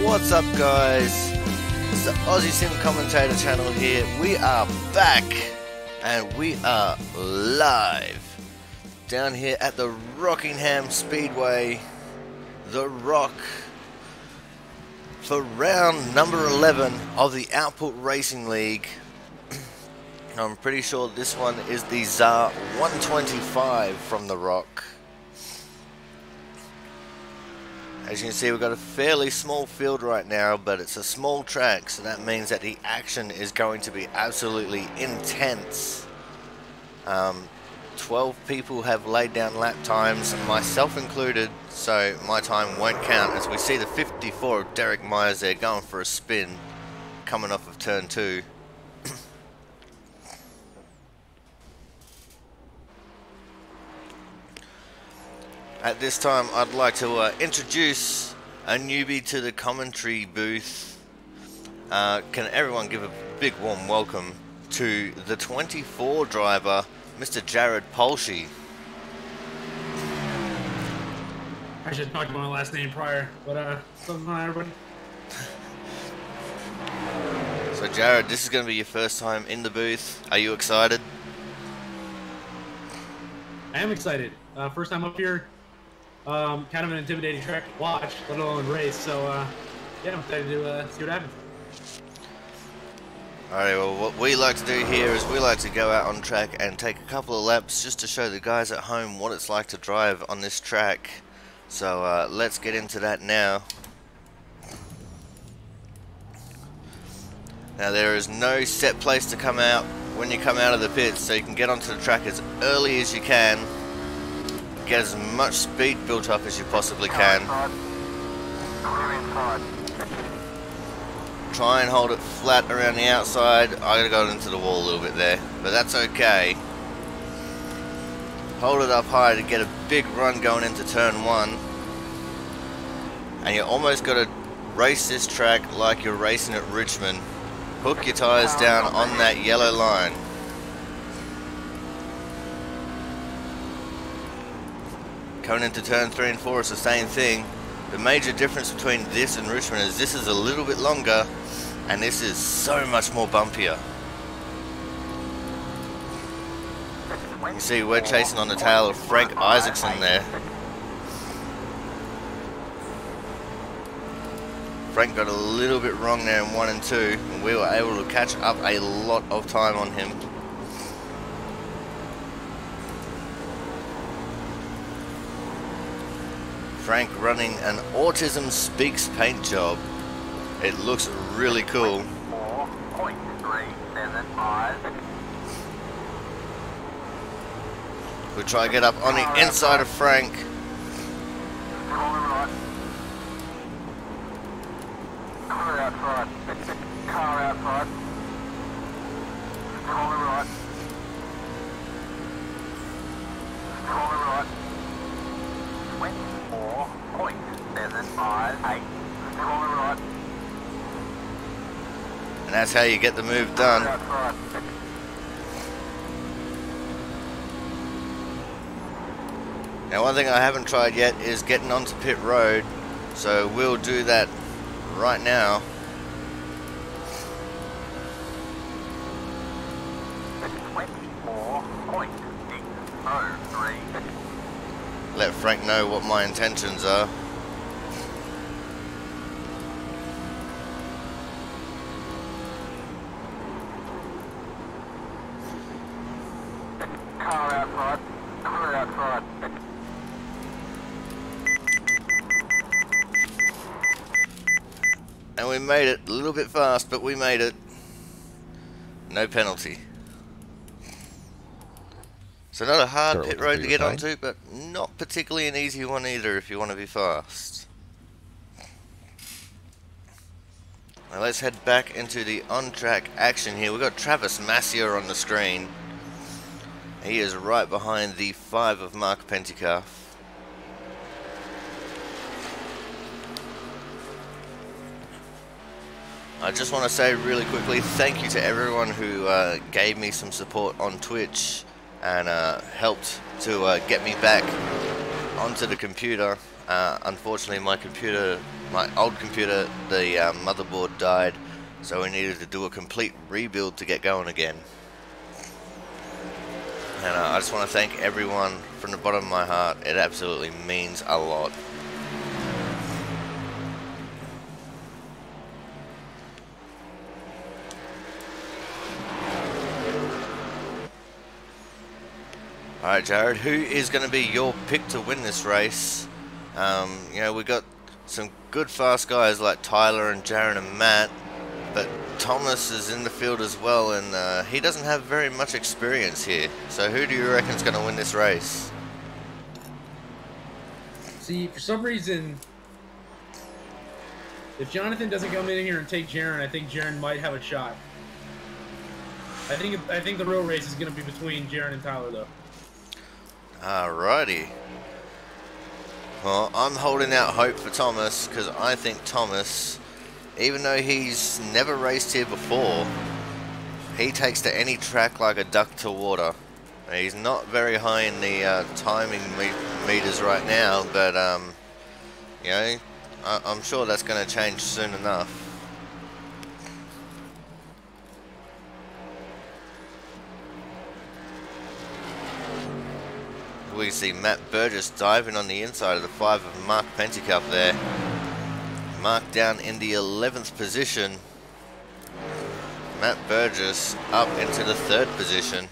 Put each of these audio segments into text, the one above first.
What's up, guys? It's the Aussie Sim Commentator channel here. We are back and we are live down here at the Rockingham Speedway, the Rock, for round number 11 of the Output Racing League. I'm pretty sure this one is the ZAR 125 from the Rock. As you can see, we've got a fairly small field right now, but it's a small track, so that means that the action is going to be absolutely intense. 12 people have laid down lap times, myself included, so my time won't count, as we see the 54 of Derek Myers there going for a spin, coming off of turn 2. At this time, I'd like to introduce a newbie to the commentary booth. Can everyone give a big warm welcome to the 24 driver, Mr. Jared Polshy. I should talk about my last name prior, but what's going on, everybody? So Jared, this is going to be your first time in the booth. Are you excited? I am excited. First time up here. Kind of an intimidating track to watch, let alone race, so yeah, I'm excited to see what happens. Alright, well, what we like to do here is we like to go out on track and take a couple of laps just to show the guys at home what it's like to drive on this track. So let's get into that now. Now, there is no set place to come out when you come out of the pits, so you can get onto the track as early as you can. Get as much speed built up as you possibly can. Try and hold it flat around the outside. I gotta go into the wall a little bit there, but that's okay. Hold it up high to get a big run going into turn 1. And you almost gotta race this track like you're racing at Richmond. Hook your tires down on that yellow line. Coming into turn 3 and 4, it's the same thing. The major difference between this and Richmond is this is a little bit longer and this is so much more bumpier. You can see we're chasing on the tail of Frank Isaacson there. Frank got a little bit wrong there in 1 and 2, and we were able to catch up a lot of time on him. Frank running an Autism Speaks paint job. It looks really cool. We'll try to get up on the inside of Frank. And that's how you get the move done. Now, one thing I haven't tried yet is getting onto pit road, so we'll do that right now. Let Frank know what my intentions are. And we made it a little bit fast, but we made it. No penalty. So not a hard pit road to get onto, but not particularly an easy one either if you want to be fast. Now let's head back into the on-track action here. We've got Travis Massier on the screen. He is right behind the 5 of Mark Pentecoff. I just want to say really quickly thank you to everyone who gave me some support on Twitch and helped to get me back onto the computer. Unfortunately, my old computer, the motherboard died, so we needed to do a complete rebuild to get going again. And I just want to thank everyone from the bottom of my heart. It absolutely means a lot. Alright, Jared, who is going to be your pick to win this race? You know, we got some good fast guys like Tyler and Jaron and Matt, but Thomas is in the field as well, and he doesn't have very much experience here. So who do you reckon is going to win this race? See, for some reason, if Jonathan doesn't come in here and take Jaron, I think Jaron might have a shot. I think the real race is going to be between Jaron and Tyler, though. Alrighty. Well, I'm holding out hope for Thomas, because I think Thomas, even though he's never raced here before, he takes to any track like a duck to water. He's not very high in the timing meters right now, but you know, I'm sure that's going to change soon enough. We see Matt Burgess diving on the inside of the 5 of Mark Pentecup there. Mark down in the 11th position. Matt Burgess up into the 3rd position.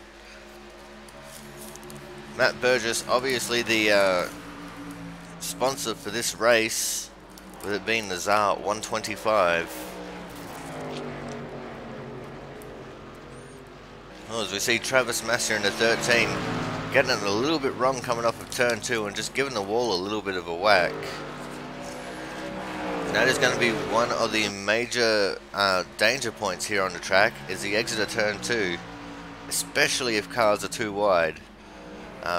Matt Burgess, obviously the sponsor for this race, with it being the ZAR 125. Well, as we see Travis Massey in the 13, getting it a little bit wrong coming off of turn 2 and just giving the wall a little bit of a whack. And that is going to be one of the major danger points here on the track, is the exit of turn 2, especially if cars are too wide.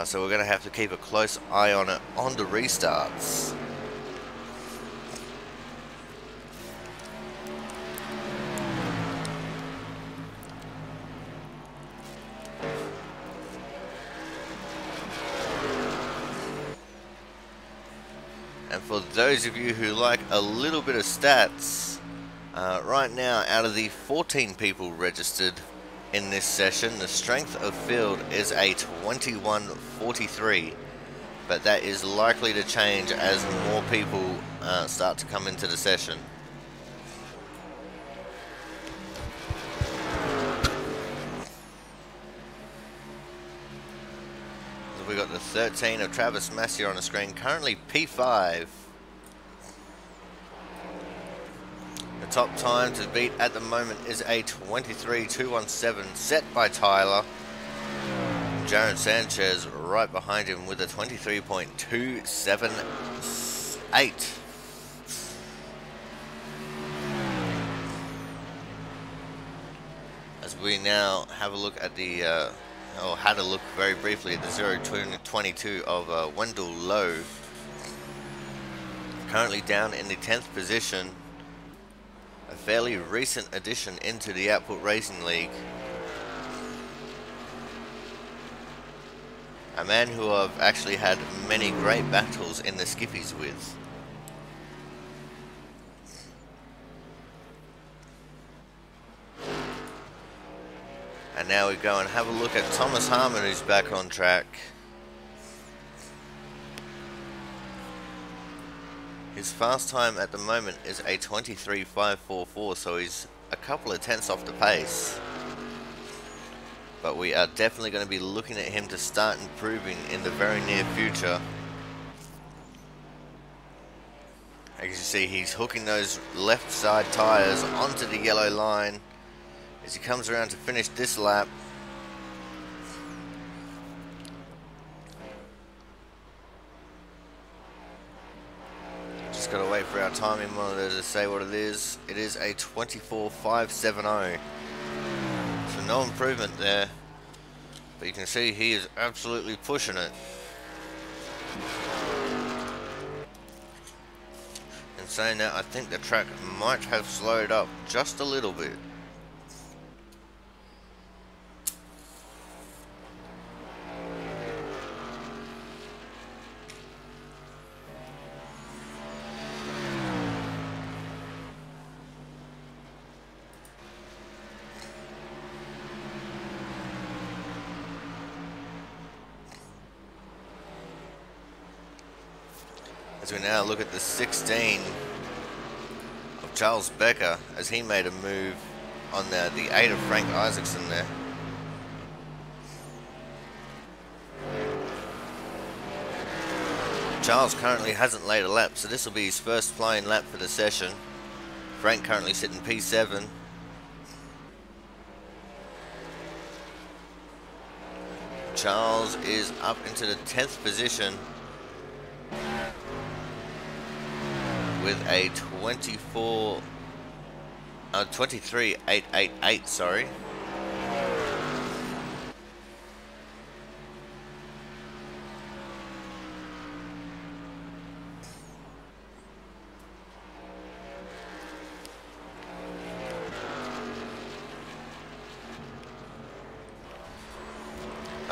So we're going to have to keep a close eye on it on the restarts. And for those of you who like a little bit of stats, right now out of the 14 people registered in this session, the strength of field is a 21.43, but that is likely to change as more people start to come into the session. We got the 13 of Travis Massey on the screen, currently P5. The top time to beat at the moment is a 23.217 set by Tyler. Jaron Sanchez right behind him with a 23.278. As we now have a look at the or had a look very briefly at the 0.22 of Wendell Lowe, currently down in the 10th position, a fairly recent addition into the Output Racing League, a man who I've actually had many great battles in the skippies with. And now we go and have a look at Thomas Harmon, who's back on track. His fast time at the moment is a 23.544, so he's a couple of tenths off the pace. But we are definitely going to be looking at him to start improving in the very near future. As you see, he's hooking those left side tyres onto the yellow line as he comes around to finish this lap. Just gotta wait for our timing monitor to say what it is. It is a 24.570. So no improvement there, but you can see he is absolutely pushing it. In saying that, I think the track might have slowed up just a little bit. As we now look at the 16 of Charles Becker, as he made a move on the 8 of Frank Isaacson there. Charles currently hasn't laid a lap, so this will be his first flying lap for the session. Frank currently sitting P7. Charles is up into the 10th position with a 23.888, sorry.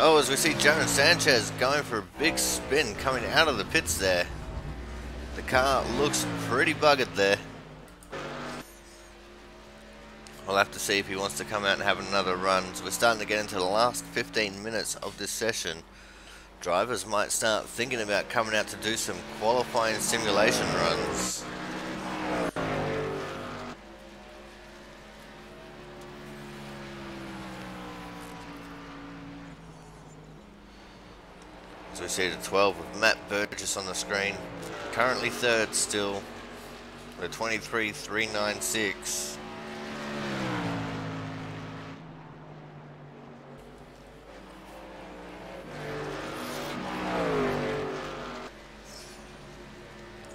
Oh, as we see Jaron Sanchez going for a big spin coming out of the pits there. The car looks pretty buggered there. We'll have to see if he wants to come out and have another run. So we're starting to get into the last 15 minutes of this session. Drivers might start thinking about coming out to do some qualifying simulation runs. So we see the 12 with Matt Burgess on the screen. Currently third still with 23.396.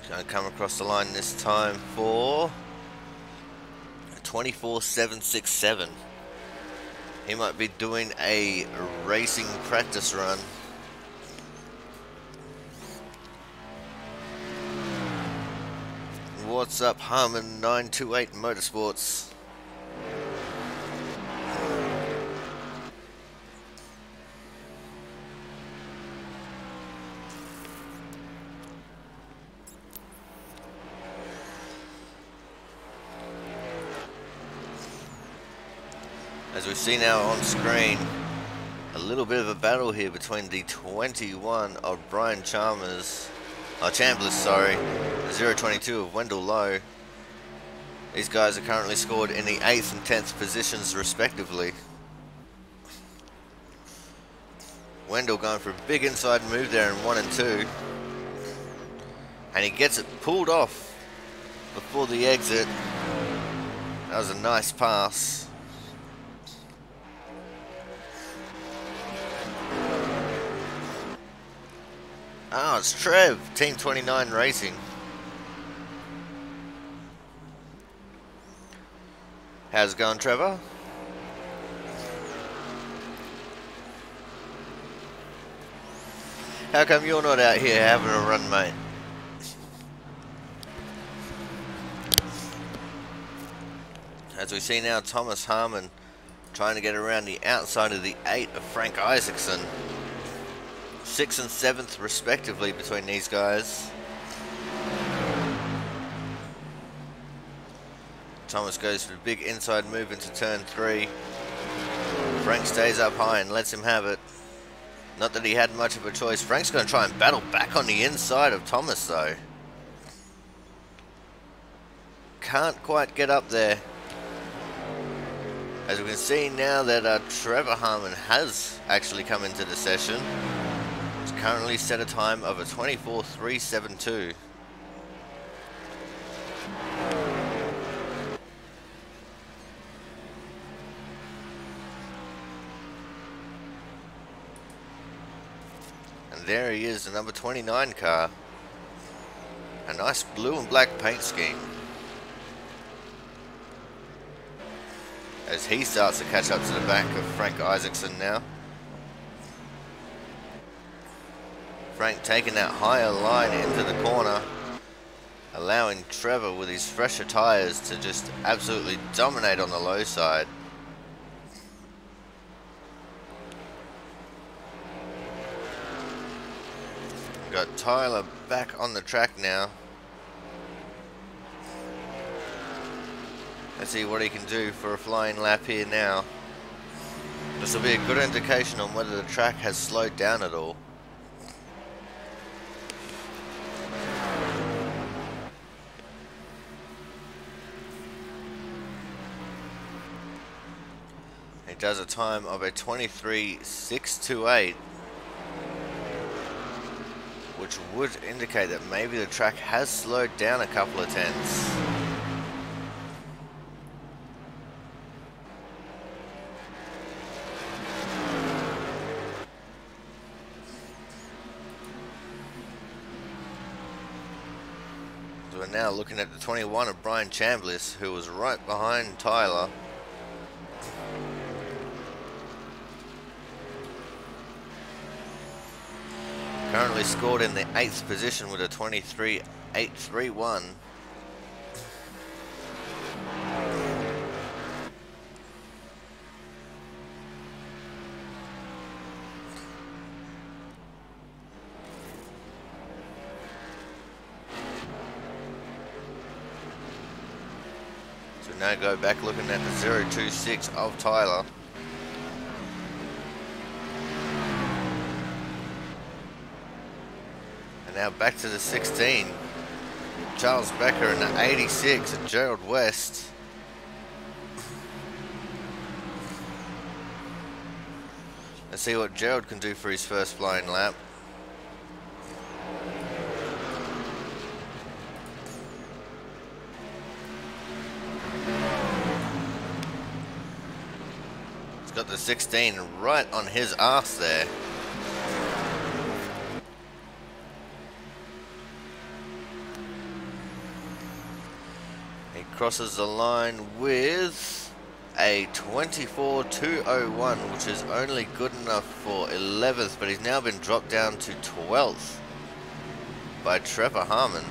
Going to come across the line this time for 24.767. He might be doing a racing practice run. What's up, Harmon 928 Motorsports? As we see now on screen, a little bit of a battle here between the 21 of Brian Chambliss, sorry, the 022 of Wendell Lowe. These guys are currently scored in the 8th and 10th positions respectively. Wendell going for a big inside move there in 1 and 2. And he gets it pulled off before the exit. That was a nice pass. Oh, it's Trev, Team 29 Racing. How's it going, Trevor? How come you're not out here having a run, mate? As we see now, Thomas Harmon trying to get around the outside of the 8 of Frank Isaacson. 6th and 7th respectively between these guys. Thomas goes for a big inside move into turn 3. Frank stays up high and lets him have it. Not that he had much of a choice. Frank's going to try and battle back on the inside of Thomas though. Can't quite get up there. As we can see now that Trevor Harmon has actually come into the session. He's currently set a time of a 24.372. And there he is, the number 29 car. A nice blue and black paint scheme. As he starts to catch up to the back of Frank Isaacson now. Frank taking that higher line into the corner, allowing Trevor with his fresher tyres to just absolutely dominate on the low side. Got Tyler back on the track now. Let's see what he can do for a flying lap here now. This will be a good indication on whether the track has slowed down at all. He does a time of a 23.628, which would indicate that maybe the track has slowed down a couple of tenths. So we're now looking at the 21 of Brian Chambliss, who was right behind Tyler. Currently scored in the 8th position with a 23.831. So now go back looking at the 0.26 of Tyler. Now back to the 16. Charles Becker and the 86 at Gerald West. Let's see what Gerald can do for his first flying lap. He's got the 16 right on his arse there. Crosses the line with a 24.201, which is only good enough for 11th, but he's now been dropped down to 12th by Trevor Harmon.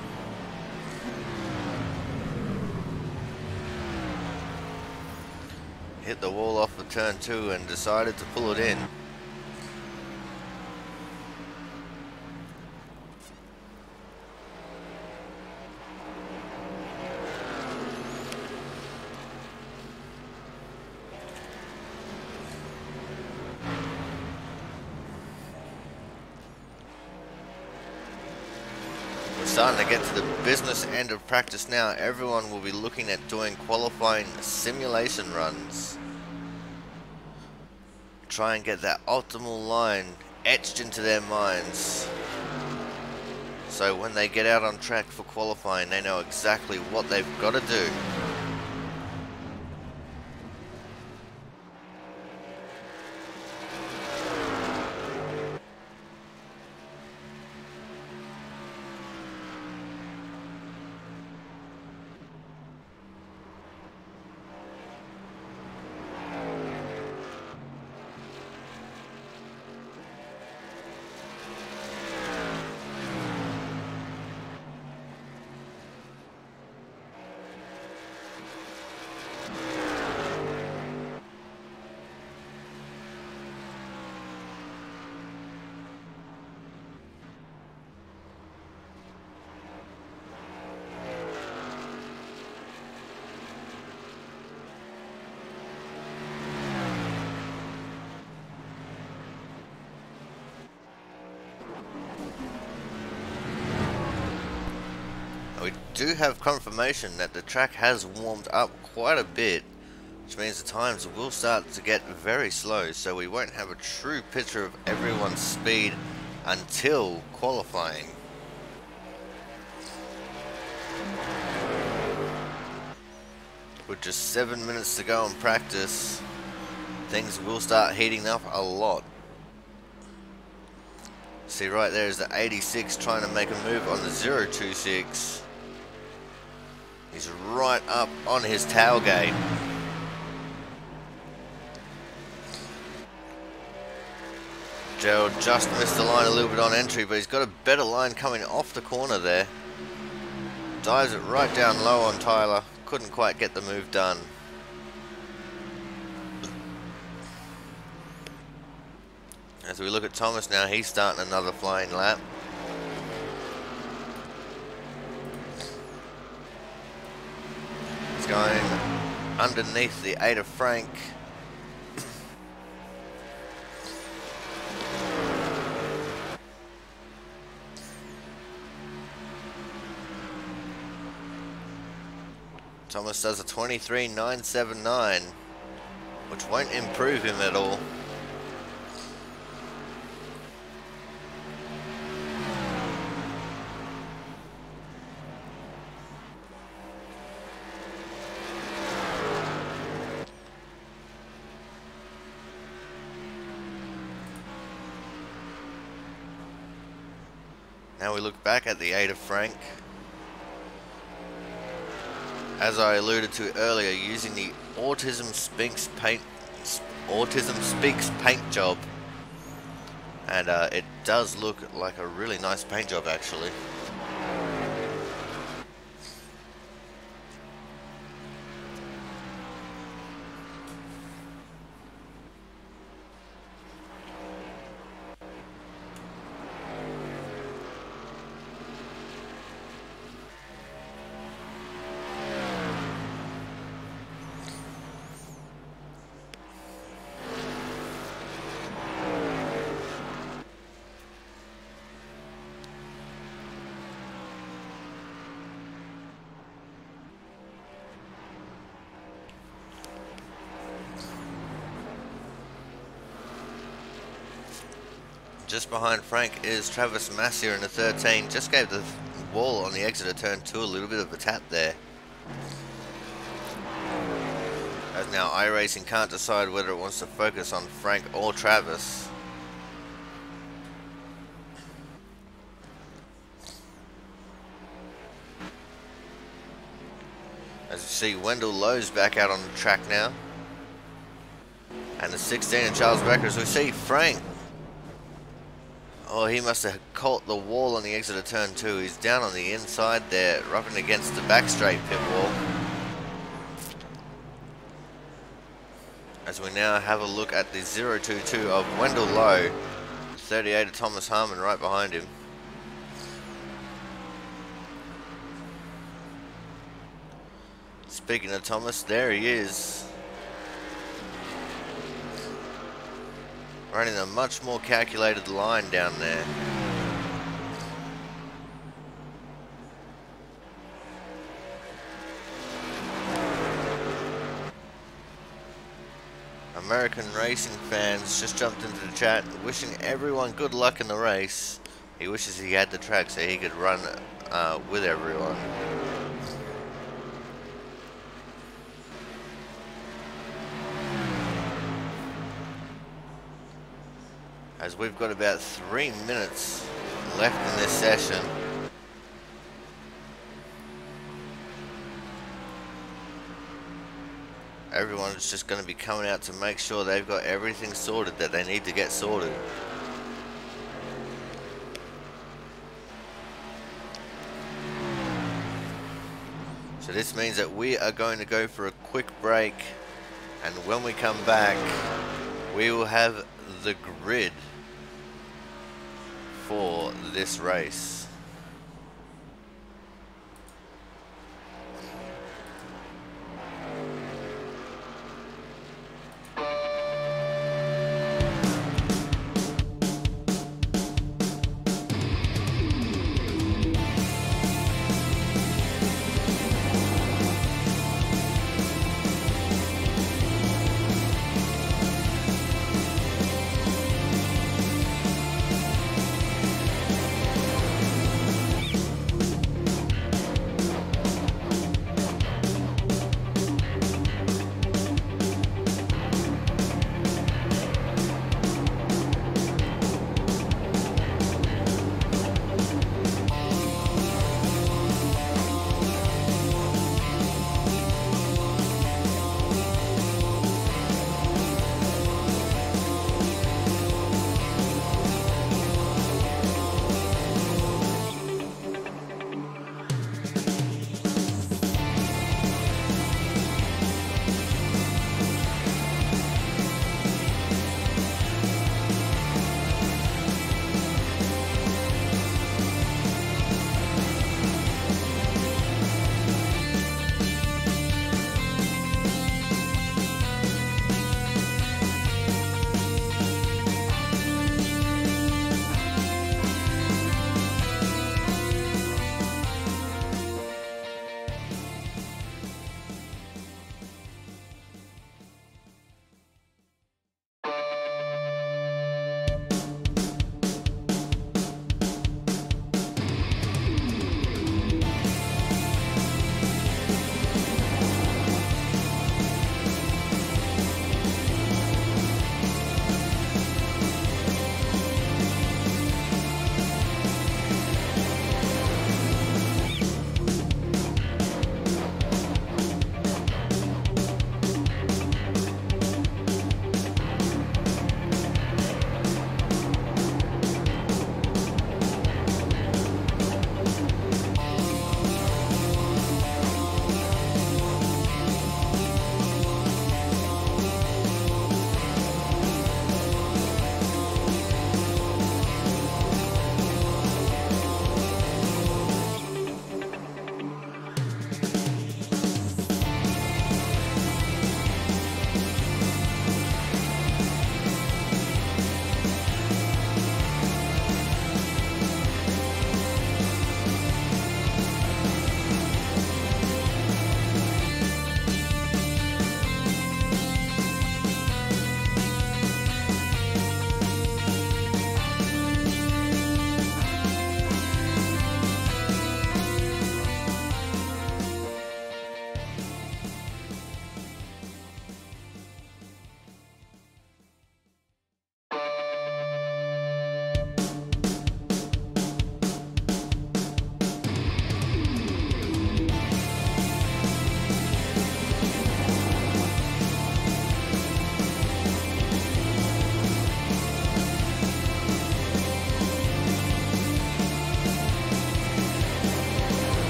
Hit the wall off of turn 2 and decided to pull it in. Starting to get to the business end of practice now. Everyone will be looking at doing qualifying simulation runs. Try and get that optimal line etched into their minds. So when they get out on track for qualifying, they know exactly what they've got to do. We do have confirmation that the track has warmed up quite a bit, which means the times will start to get very slow, so we won't have a true picture of everyone's speed until qualifying. With just 7 minutes to go in practice, things will start heating up a lot. See, right there is the 86 trying to make a move on the 026. He's right up on his tailgate. Gerald just missed the line a little bit on entry, but he's got a better line coming off the corner there. Dives it right down low on Tyler. Couldn't quite get the move done. As we look at Thomas now, he's starting another flying lap. He's going underneath the 8 of Frank. Thomas does a 23.979, which won't improve him at all. Now we look back at the 8 of Frank. As I alluded to earlier, using the Autism Speaks paint job, and it does look like a really nice paint job actually. Just behind Frank is Travis Massier in the 13. Just gave the wall on the exit of turn 2 a little bit of a tap there. As now iRacing can't decide whether it wants to focus on Frank or Travis. As you see, Wendell Lowe's back out on the track now. And the 16 and Charles Becker. As we see Frank. Oh, he must have caught the wall on the exit of turn 2. He's down on the inside there, rubbing against the back straight pit wall. As we now have a look at the 022 of Wendell Lowe, 38 of Thomas Harmon right behind him. Speaking of Thomas, there he is. Running a much more calculated line down there. American racing fans just jumped into the chat wishing everyone good luck in the race. He wishes he had the track so he could run with everyone. As we've got about 3 minutes left in this session. Everyone's just going to be coming out to make sure they've got everything sorted that they need to get sorted. So this means that we are going to go for a quick break, and when we come back we will have the grid for this race.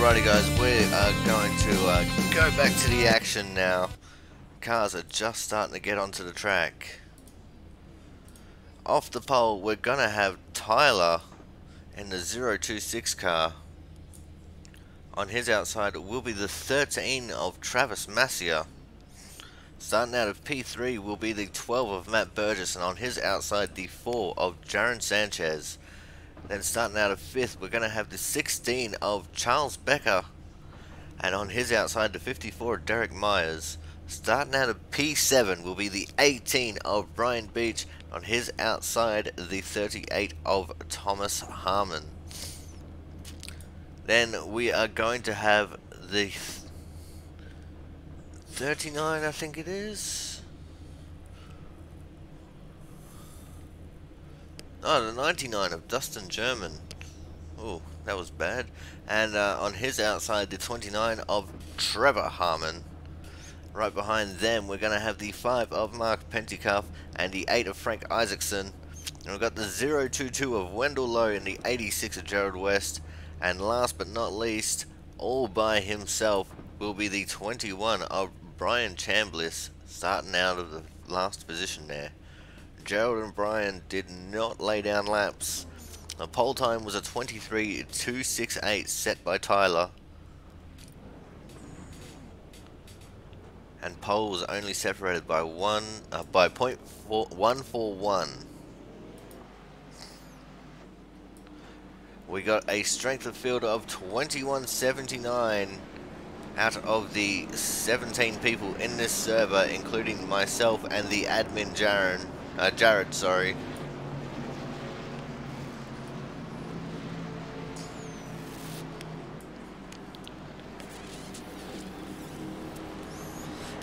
Alrighty guys, we are going to go back to the action now. Cars are just starting to get onto the track. Off the pole, we're going to have Tyler in the 026 car. On his outside will be the 13 of Travis Massier. Starting out of P3 will be the 12 of Matt Burgess, and on his outside the 4 of Jaron Sanchez. Then starting out of 5th, we're going to have the 16 of Charles Becker, and on his outside the 54 of Derek Myers. Starting out of P7 will be the 18 of Brian Beach, on his outside the 38 of Thomas Harmon. Then we are going to have the 39, I think it is. Oh, the 99 of Dustin German. Oh, that was bad. And on his outside, the 29 of Trevor Harmon. Right behind them, we're going to have the 5 of Mark Pentecoff and the 8 of Frank Isaacson. And we've got the 022 of Wendell Lowe and the 86 of Gerald West. And last but not least, all by himself, will be the 21 of Brian Chambliss, starting out of the last position there. Gerald and Brian did not lay down laps. The pole time was a 23.268 set by Tyler. And pole was only separated by by 0.141. We got a strength of field of 2179 out of the 17 people in this server, including myself and the admin Jared, sorry.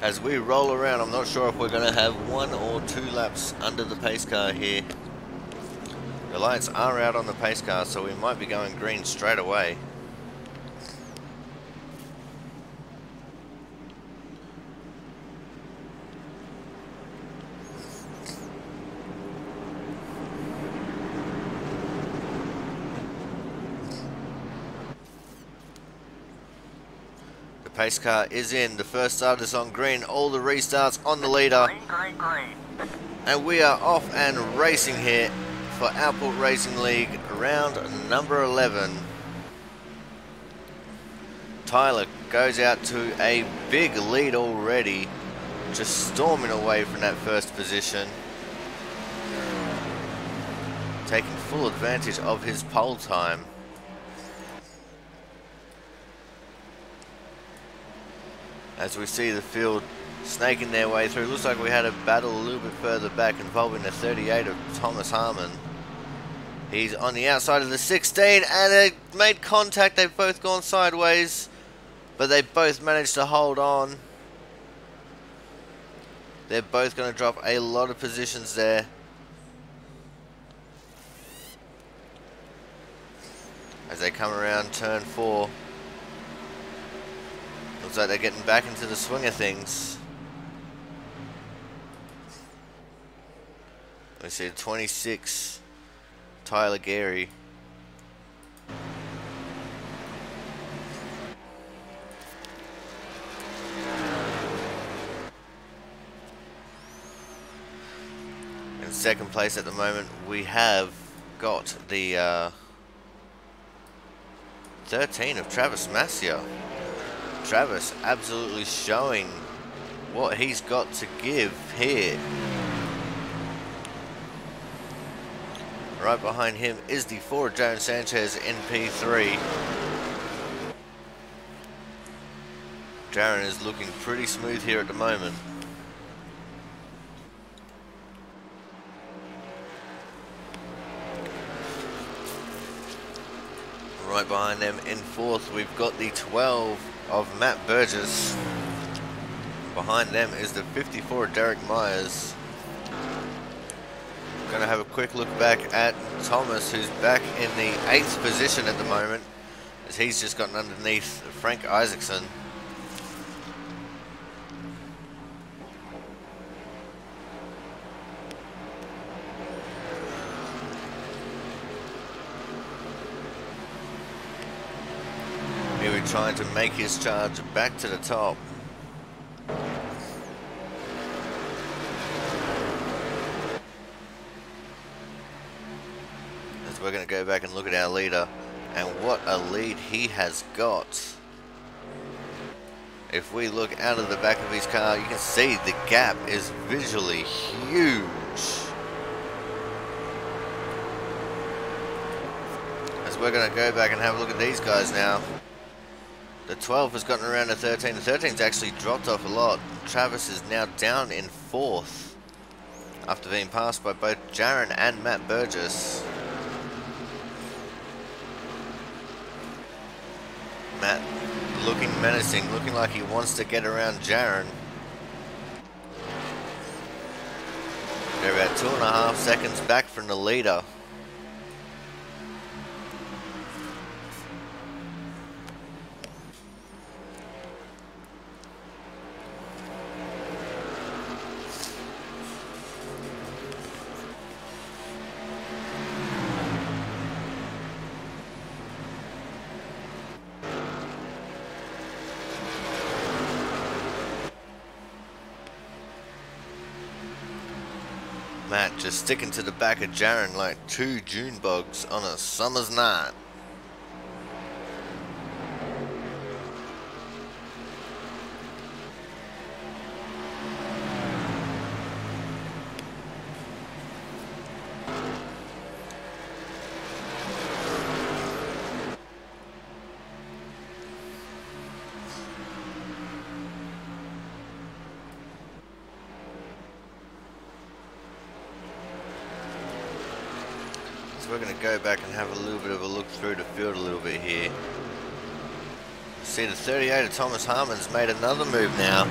As we roll around, I'm not sure if we're going to have 1 or 2 laps under the pace car here. The lights are out on the pace car, so we might be going green straight away. Pace car is in. The first start is on green. All the restarts on the leader. Green. And we are off and racing here for Output Racing League round number 11. Tyler goes out to a big lead already, just storming away from that first position, taking full advantage of his pole time. As we see the field snaking their way through. Looks like we had a battle a little bit further back involving the 38 of Thomas Harmon. He's on the outside of the 16 and they made contact. They've both gone sideways, but they both managed to hold on. They're both going to drop a lot of positions there. As they come around turn 4. Looks like they're getting back into the swing of things. We see 26, Tyler Gary. In second place at the moment, we have got the 13 of Travis Massier. Travis absolutely showing what he's got to give here. Right behind him is the 4 of Jaron Sanchez in P3. Jaron is looking pretty smooth here at the moment. Right behind them in 4th, we've got the 12 of Matt Burgess. Behind them is the 54 of Derek Myers. Going to have a quick look back at Thomas, who's back in the 8th position at the moment, as he's just gotten underneath Frank Isaacson. Here we desperately trying to make his charge back to the top. As we're going to go back and look at our leader, and what a lead he has got. If we look out of the back of his car, you can see the gap is visually huge. As we're going to go back and have a look at these guys now. The 12 has gotten around to 13. The 13's actually dropped off a lot. Travis is now down in 4th after being passed by both Jaron and Matt Burgess. Matt looking menacing, looking like he wants to get around Jaron. They're about 2.5 seconds back from the leader. Matt just sticking to the back of Jaron like two June bugs on a summer's night. We're going to go back and have a little bit of a look through the field a little bit here. See, the 38 of Thomas Harmon's made another move now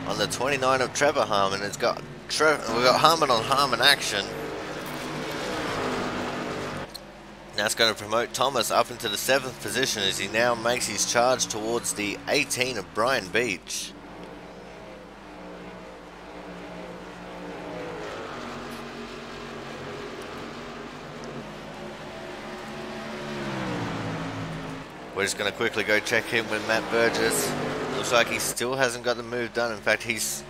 on the 29 of Trevor Harmon. We've got Harmon on Harmon action. That's going to promote Thomas up into the 7th position as he now makes his charge towards the 18 of Brian Beach. We're just going to quickly go check in with Matt Burgess. Looks like he still hasn't got the move done. In fact, he's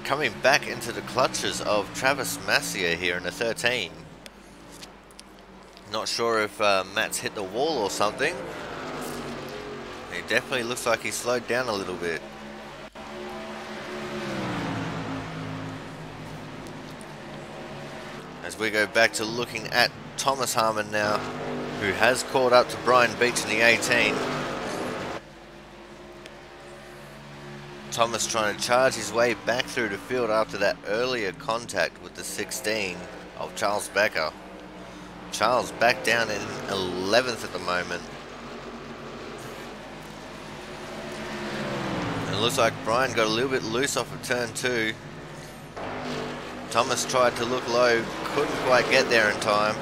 coming back into the clutches of Travis Massier here in the 13. Not sure if Matt's hit the wall or something. It definitely looks like he slowed down a little bit. As we go back to looking at Thomas Harmon now, who has caught up to Brian Beach in the 18. Thomas trying to charge his way back through the field after that earlier contact with the 16 of Charles Becker. Charles back down in 11th at the moment. And it looks like Brian got a little bit loose off of turn 2. Thomas tried to look low, couldn't quite get there in time.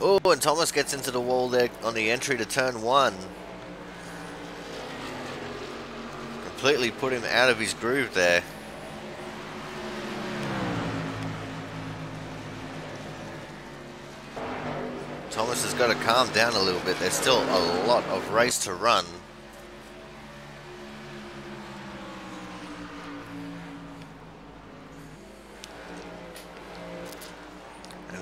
Oh, and Thomas gets into the wall there on the entry to turn 1. Completely put him out of his groove there. Thomas has got to calm down a little bit. There's still a lot of race to run.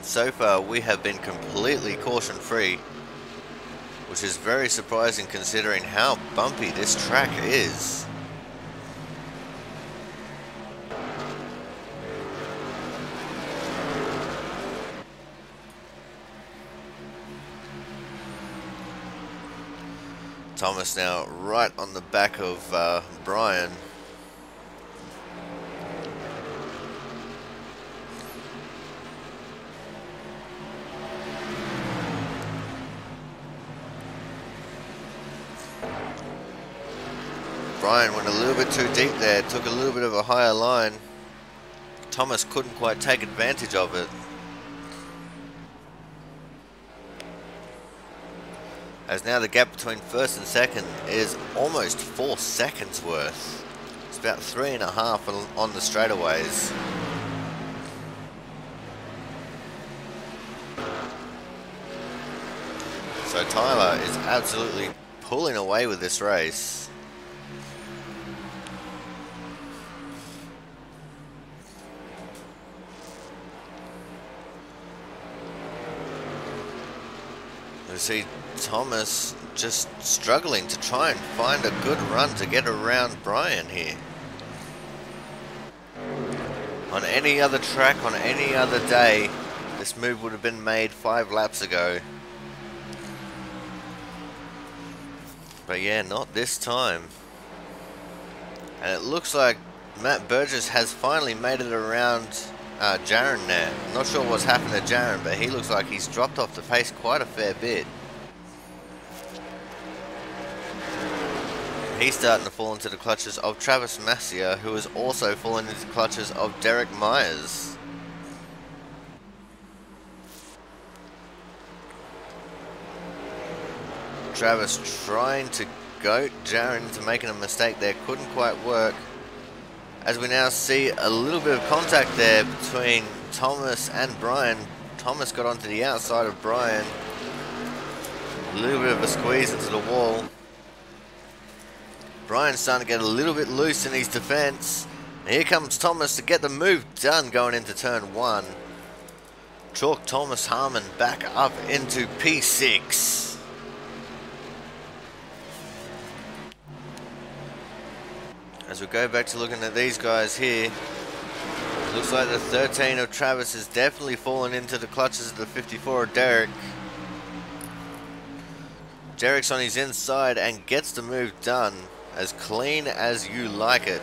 So far we have been completely caution free, which is very surprising considering how bumpy this track is. Thomas now right on the back of Brian. Brian went a little bit too deep there, took a little bit of a higher line. Thomas couldn't quite take advantage of it. As now the gap between first and second is almost 4 seconds worth. It's about 3.5 on the straightaways. So Tyler is absolutely pulling away with this race. You see Thomas just struggling to try and find a good run to get around Brian here. On any other track, on any other day, this move would have been made 5 laps ago. But yeah, not this time. And it looks like Matt Burgess has finally made it around Jaron there. I'm not sure what's happened to Jaron, but he looks like he's dropped off the pace quite a fair bit. He's starting to fall into the clutches of Travis Massia, who is also falling into the clutches of Derek Myers. Travis trying to goat Jaron into making a mistake there, couldn't quite work. As we now see a little bit of contact there between Thomas and Brian. Thomas got onto the outside of Brian. A little bit of a squeeze into the wall. Brian's starting to get a little bit loose in his defense. And here comes Thomas to get the move done going into turn 1. Chalk Thomas Harmon back up into P6. As we go back to looking at these guys here, looks like the 13 of Travis has definitely fallen into the clutches of the 54 of Derek. Derek's on his inside and gets the move done as clean as you like it.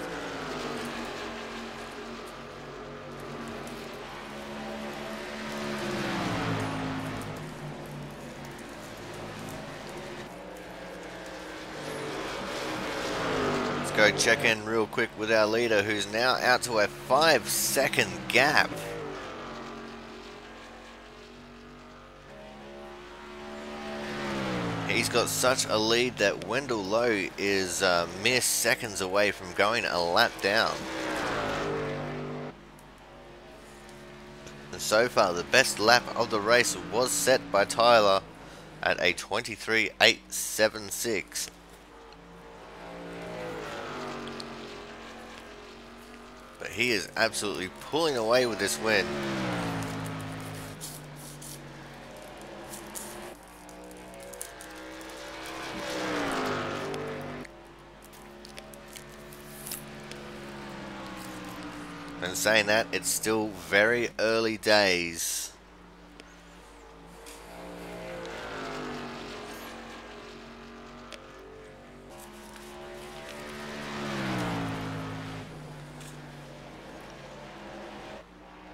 Go check in real quick with our leader, who's now out to a 5-second gap. He's got such a lead that Wendell Lowe is mere seconds away from going a lap down. And so far, the best lap of the race was set by Tyler at a 23.876. But he is absolutely pulling away with this win. And saying that, it's still very early days.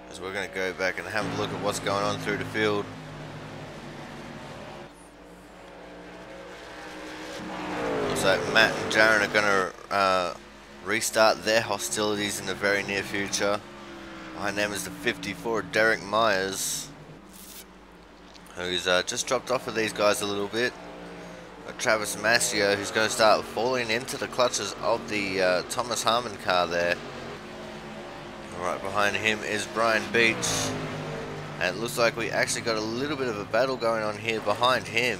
As we're going to go back and have a look at what's going on through the field. Looks like Matt and Jaron are going to restart their hostilities in the very near future. Behind them is the 54 Derek Myers, who's just dropped off of these guys a little bit. Got Travis Massia, who's going to start falling into the clutches of the Thomas Harmon car there. Right behind him is Brian Beach, and it looks like we actually got a little bit of a battle going on here behind him.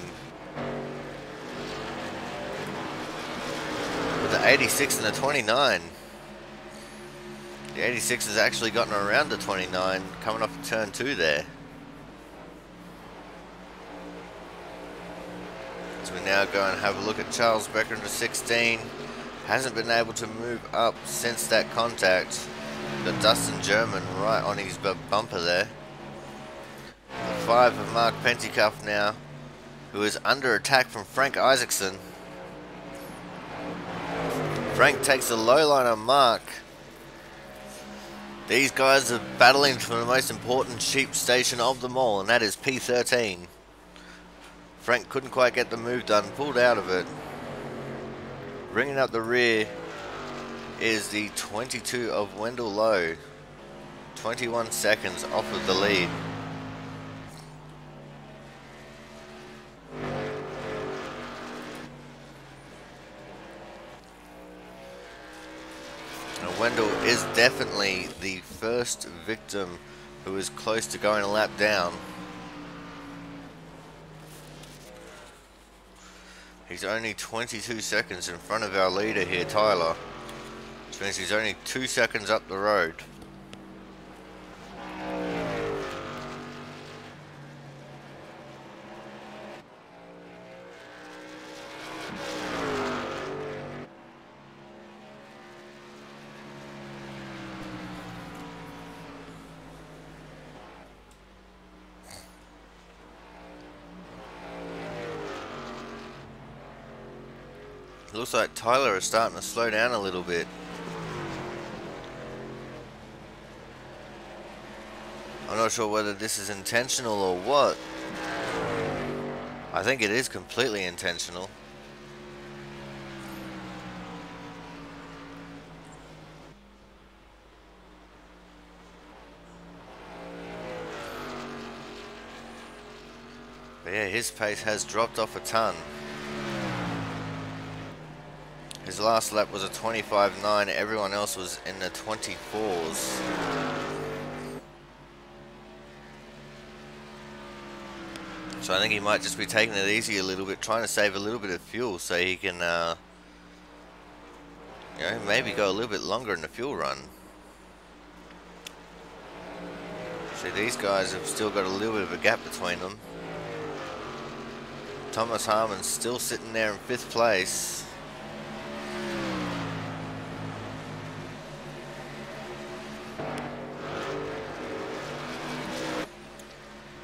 The 86 and the 29. The 86 has actually gotten around the 29, coming off turn 2 there. So we now go and have a look at Charles Becker in the 16. Hasn't been able to move up since that contact. Got Dustin German right on his bumper there. The 5 of Mark Pentecoff now, who is under attack from Frank Isaacson. Frank takes a low line on Mark. These guys are battling for the most important sheep station of them all, and that is P13. Frank couldn't quite get the move done, pulled out of it. Bringing up the rear is the 22 of Wendell Lowe. 21 seconds off of the lead. Wendell is definitely the first victim who is close to going a lap down. He's only 22 seconds in front of our leader here, Tyler. Which means he's only 2 seconds up the road. Looks like Tyler is starting to slow down a little bit. I'm not sure whether this is intentional or what. I think it is completely intentional. But yeah, his pace has dropped off a ton. His last lap was a 25.9, everyone else was in the 24s. So I think he might just be taking it easy a little bit, trying to save a little bit of fuel so he can, you know, maybe go a little bit longer in the fuel run. See, these guys have still got a little bit of a gap between them. Thomas Harmon's still sitting there in 5th place.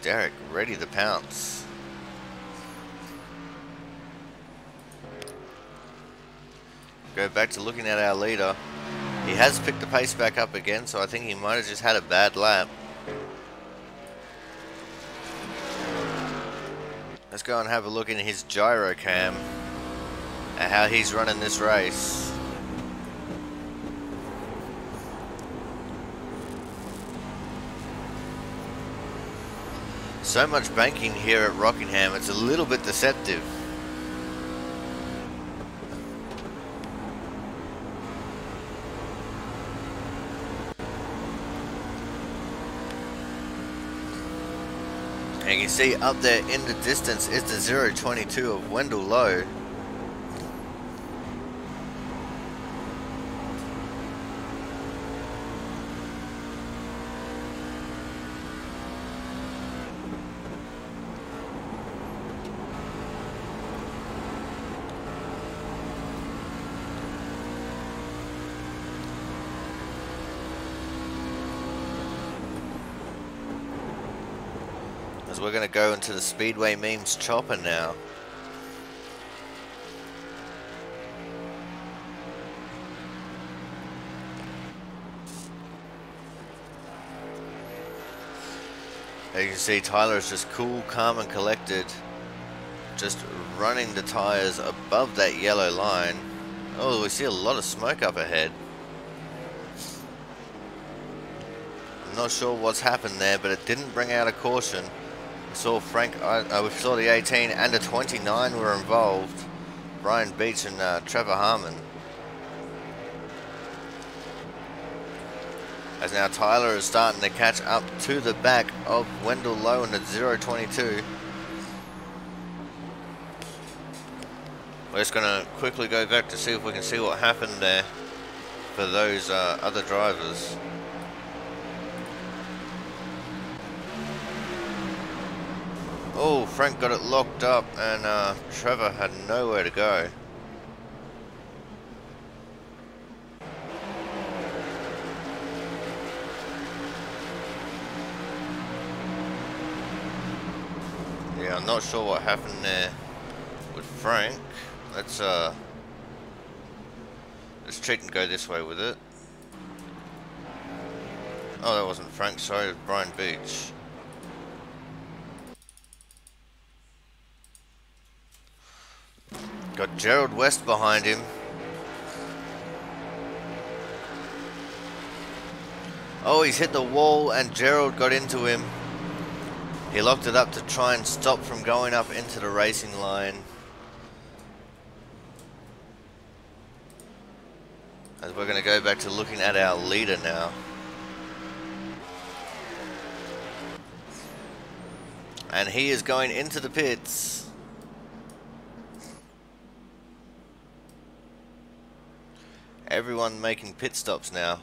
Derek ready to pounce. Go back to looking at our leader. He has picked the pace back up again, so I think he might have just had a bad lap. Let's go and have a look in his gyro cam at how he's running this race. So much banking here at Rockingham, it's a little bit deceptive. And you can see up there in the distance is the 022 of Wendell Lowe. We're going to go into the Speedway memes chopper now. As you can see, Tyler is just cool, calm and collected, just running the tires above that yellow line. Oh, we see a lot of smoke up ahead. I'm not sure what's happened there, but it didn't bring out a caution. We saw we saw the 18 and the 29 were involved. Brian Beach and Trevor Harmon. As now Tyler is starting to catch up to the back of Wendell Lowe in the 022. We're just going to quickly go back to see if we can see what happened there for those other drivers. Oh, Frank got it locked up and Trevor had nowhere to go. Yeah, I'm not sure what happened there with Frank. Let's cheat and go this way with it. Oh, that wasn't Frank, sorry, it was Brian Beach. Got Gerald West behind him. Oh, he's hit the wall and Gerald got into him. He locked it up to try and stop from going up into the racing line. As we're going to go back to looking at our leader now. And he is going into the pits. Everyone making pit stops now.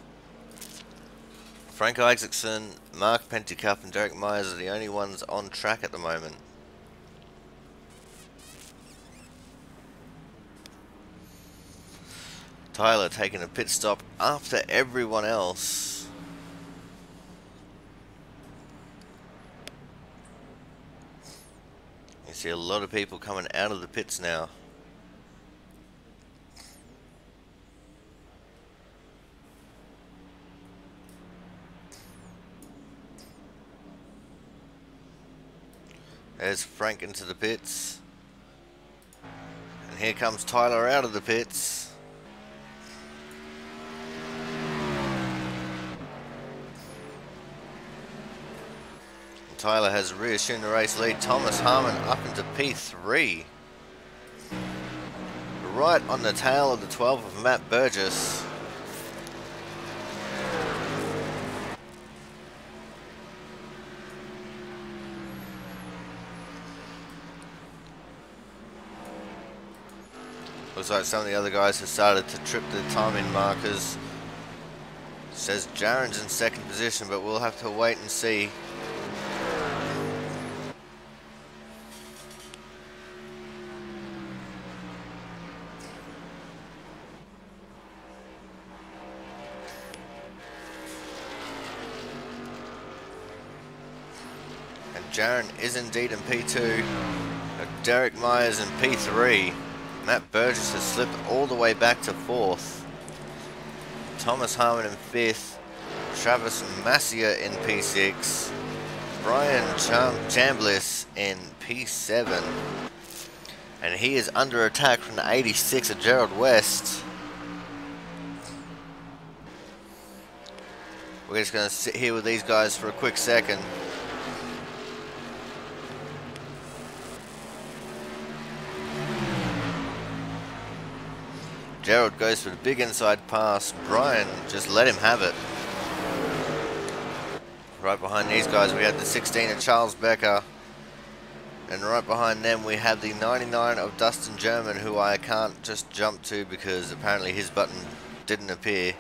Frank Isaacson, Mark Penticup and Derek Myers are the only ones on track at the moment. Tyler taking a pit stop after everyone else. You see a lot of people coming out of the pits now. There's Frank into the pits. And here comes Tyler out of the pits. And Tyler has reassumed the race lead. Thomas Harmon up into P3. Right on the tail of the 12 of Matt Burgess. Looks like some of the other guys have started to trip the timing markers. Says Jaren's in second position, but we'll have to wait and see. And Jaren is indeed in P2. Derek Myers in P3. Matt Burgess has slipped all the way back to 4th. Thomas Harmon in 5th. Travis Massier in P6. Brian Chambliss in P7. And he is under attack from the 86 of Gerald West. We're just going to sit here with these guys for a quick second. Gerald goes for the big inside pass. Brian just let him have it. Right behind these guys we have the 16 of Charles Becker. And right behind them we have the 99 of Dustin German, who I can't just jump to because apparently his button didn't appear.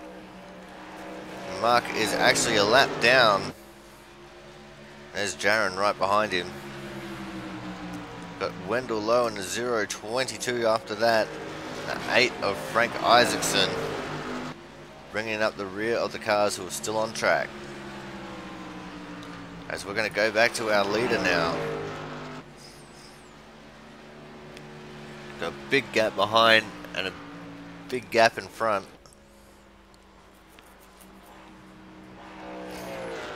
Mark is actually a lap down. There's Jaren right behind him. Got Wendell Lowe in the 0.22 after that. The 8 of Frank Isaacson, bringing up the rear of the cars who are still on track. As we're going to go back to our leader now. Got a big gap behind and a big gap in front.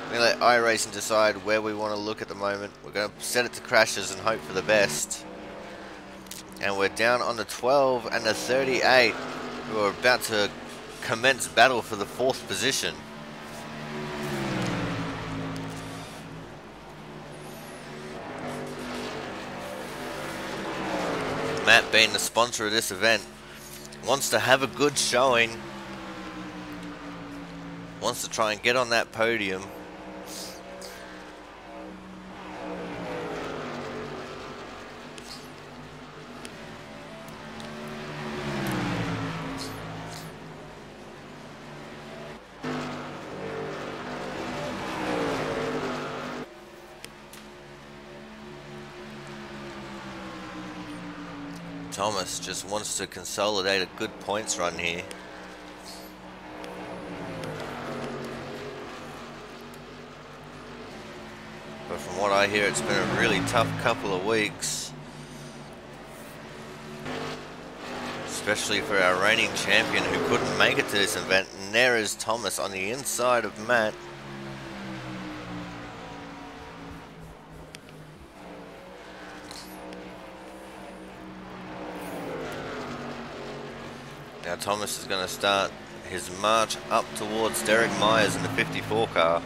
We're going to let iRacing decide where we want to look at the moment. We're going to set it to crashes and hope for the best. And we're down on the 12 and the 38, who are about to commence battle for the 4th position. Matt, being the sponsor of this event, wants to have a good showing, wants to try and get on that podium. Thomas just wants to consolidate a good points run here. But from what I hear, it's been a really tough couple of weeks. Especially for our reigning champion who couldn't make it to this event. And there is Thomas on the inside of Matt. Now Thomas is going to start his march up towards Derek Myers in the 54 car.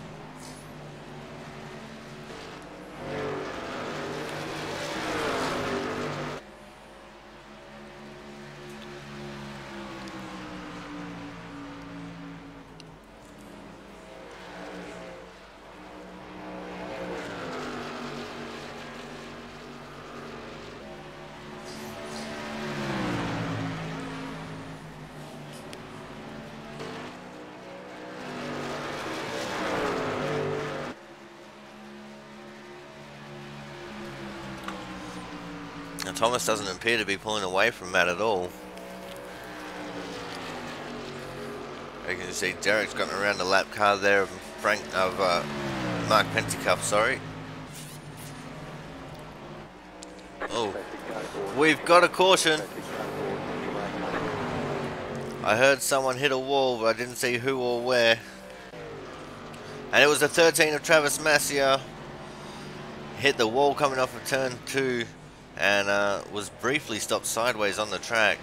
And Thomas doesn't appear to be pulling away from Matt at all. You can see Derek's gotten around the lap car there of Mark Pentecoff, sorry. Oh, we've got a caution. I heard someone hit a wall, but I didn't see who or where. And it was the 13 of Travis Massia. Hit the wall coming off of turn 2 and was briefly stopped sideways on the track.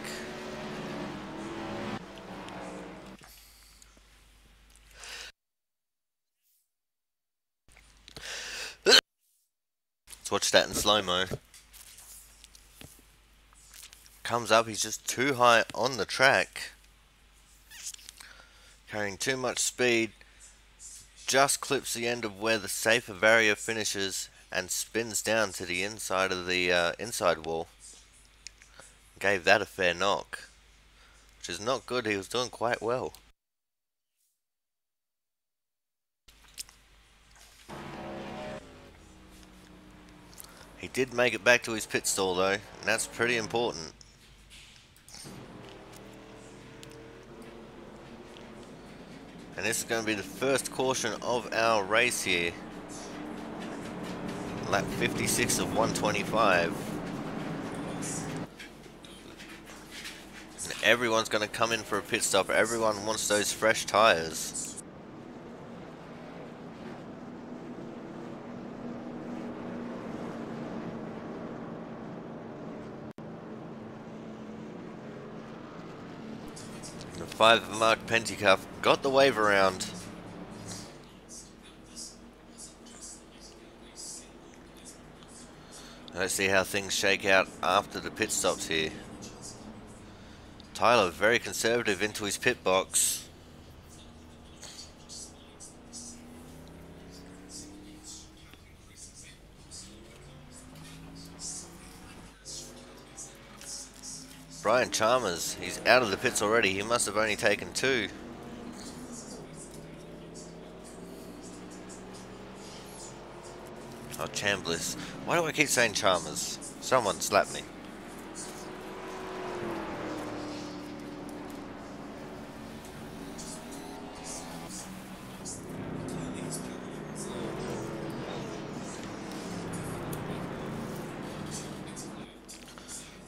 Let's watch that in slow-mo. Comes up, he's just too high on the track. Carrying too much speed. Just clips the end of where the safer barrier finishes and spins down to the inside of the inside wall. Gave that a fair knock, which is not good. He was doing quite well. He did make it back to his pit stall though, and that's pretty important. And this is going to be the first caution of our race here. Lap 56 of 125. And everyone's going to come in for a pit stop. Everyone wants those fresh tyres. The 5 of Mark Pentecoff got the wave around. Let's see how things shake out after the pit stops here. Tyler very conservative into his pit box. Brian Chalmers, he's out of the pits already. He must have only taken 2. Oh, Chambliss. Why do I keep saying Chalmers? Someone slap me.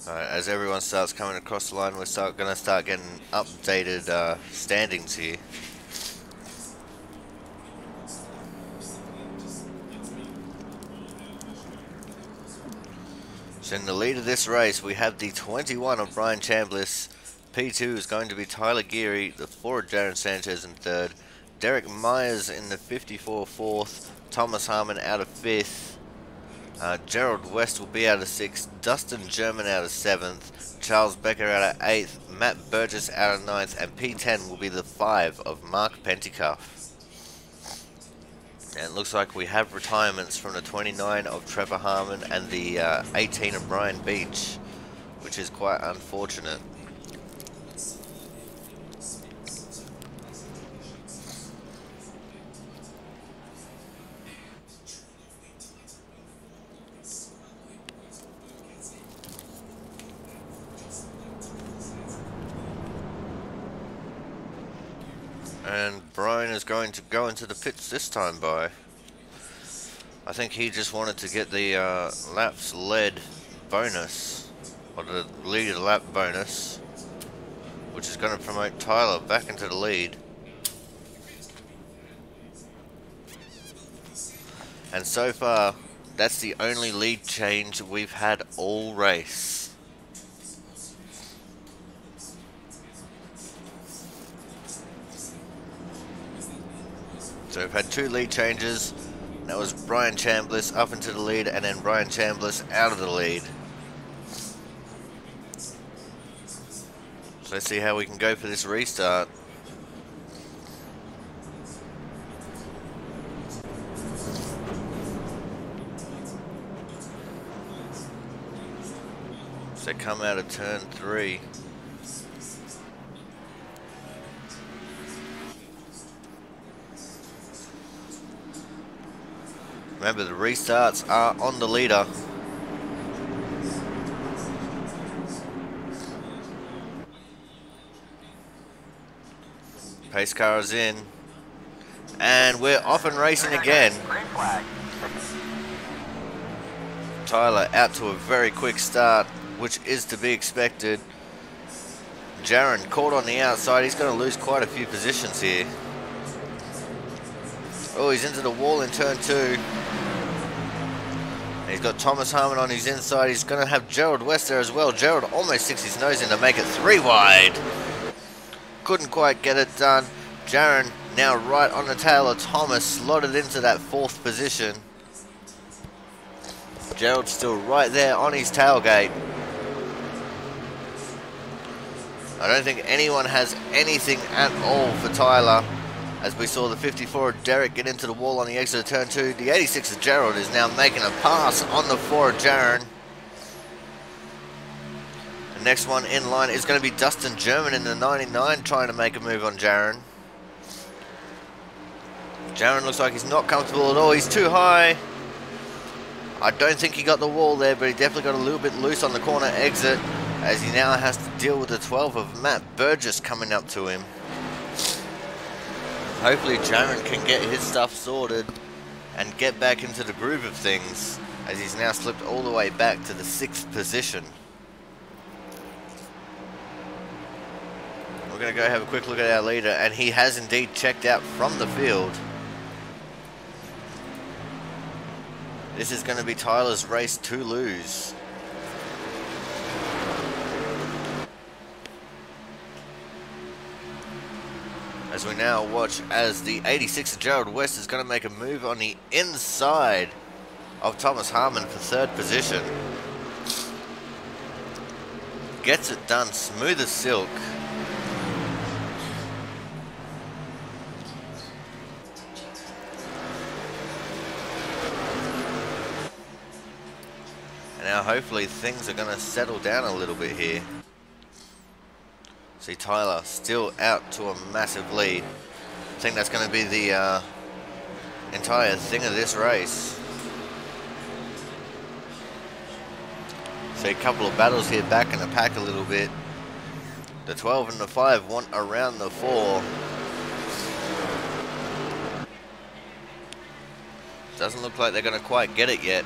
Alright, as everyone starts coming across the line, we're going to start getting updated standings here. So in the lead of this race, we have the 21 of Brian Chambliss. P2 is going to be Tyler Geary, the 4 of Jaron Sanchez in 3rd. Derek Myers in the 54 4th. Thomas Harmon out of 5th. Gerald West will be out of 6th, Dustin German out of 7th, Charles Becker out of 8th, Matt Burgess out of 9th, and P10 will be the 5 of Mark Pentecoff. And it looks like we have retirements from the 29 of Trevor Harmon and the 18 of Brian Beach, which is quite unfortunate. And Brian is going to go into the pits this time by. I think he just wanted to get the laps led bonus, or the lead lap bonus, which is going to promote Tyler back into the lead. And so far, that's the only lead change we've had all race. So we've had 2 lead changes. That was Brian Chambliss up into the lead, and then Brian Chambliss out of the lead. So let's see how we can go for this restart. So come out of turn 3. Remember, the restarts are on the leader. Pace car is in. And we're off and racing again. Tyler out to a very quick start, which is to be expected. Jaron caught on the outside. He's going to lose quite a few positions here. Oh, he's into the wall in turn 2. He's got Thomas Harmon on his inside. He's going to have Gerald West there as well. Gerald almost sticks his nose in to make it 3 wide. Couldn't quite get it done. Jaron now right on the tail of Thomas, slotted into that 4th position. Gerald still right there on his tailgate. I don't think anyone has anything at all for Tyler, as we saw the 54 of Derek get into the wall on the exit of turn 2. The 86 of Gerald is now making a pass on the 4 of Jaron. The next one in line is going to be Dustin German in the 99, trying to make a move on Jaron. Jaron looks like he's not comfortable at all. He's too high. I don't think he got the wall there, but he definitely got a little bit loose on the corner exit, as he now has to deal with the 12 of Matt Burgess coming up to him. Hopefully Jaron can get his stuff sorted and get back into the groove of things, as he's now slipped all the way back to the 6th position. We're going to go have a quick look at our leader, and he has indeed checked out from the field. This is going to be Tyler's race to lose. As we now watch as the 86 of Gerald West is going to make a move on the inside of Thomas Harmon for 3rd position. Gets it done smooth as silk. And now hopefully things are going to settle down a little bit here. See Tyler still out to a massive lead. I think that's going to be the entire thing of this race. See a couple of battles here back in the pack a little bit. The 12 and the 5 want around the 4. Doesn't look like they're going to quite get it yet.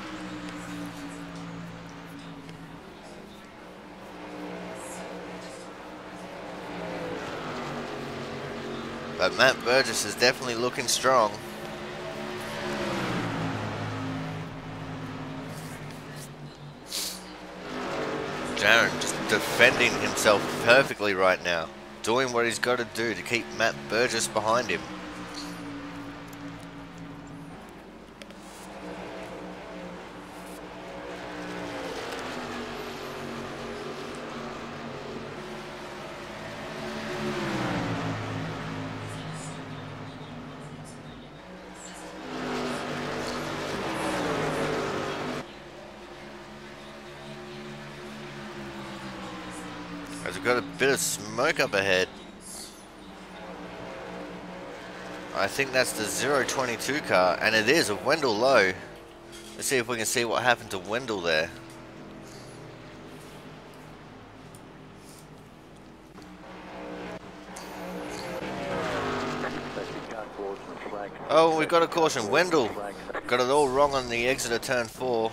But Matt Burgess is definitely looking strong. Jaron just defending himself perfectly right now. Doing what he's got to do to keep Matt Burgess behind him. As we've got a bit of smoke up ahead. I think that's the 022 car, and it is a Wendell Lowe. Let's see if we can see what happened to Wendell there. Oh, we've got a caution. Wendell got it all wrong on the exit of turn 4.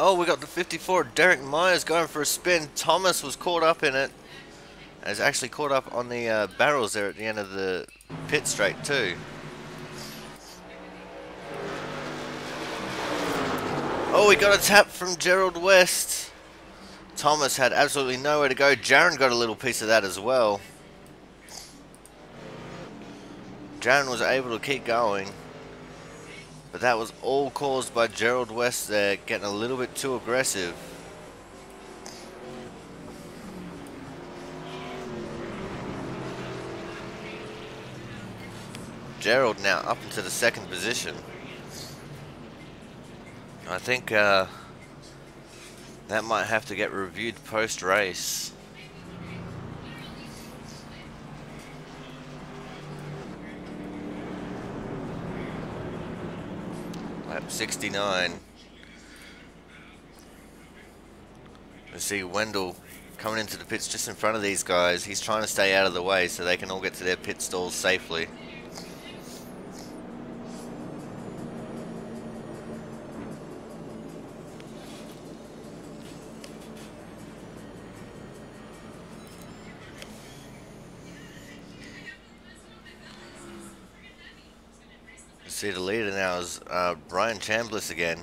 Oh, we got the 54, Derek Myers going for a spin. Thomas was caught up in it. And is actually caught up on the barrels there at the end of the pit straight too. Oh, we got a tap from Gerald West. Thomas had absolutely nowhere to go. Jaron got a little piece of that as well. Jaron was able to keep going. But that was all caused by Gerald West there getting a little bit too aggressive. Gerald now up into the 2nd position. I think that might have to get reviewed post-race. Lap 69. You see Wendell coming into the pits just in front of these guys. He's trying to stay out of the way so they can all get to their pit stalls safely. You see the leader now is Brian Chambliss again.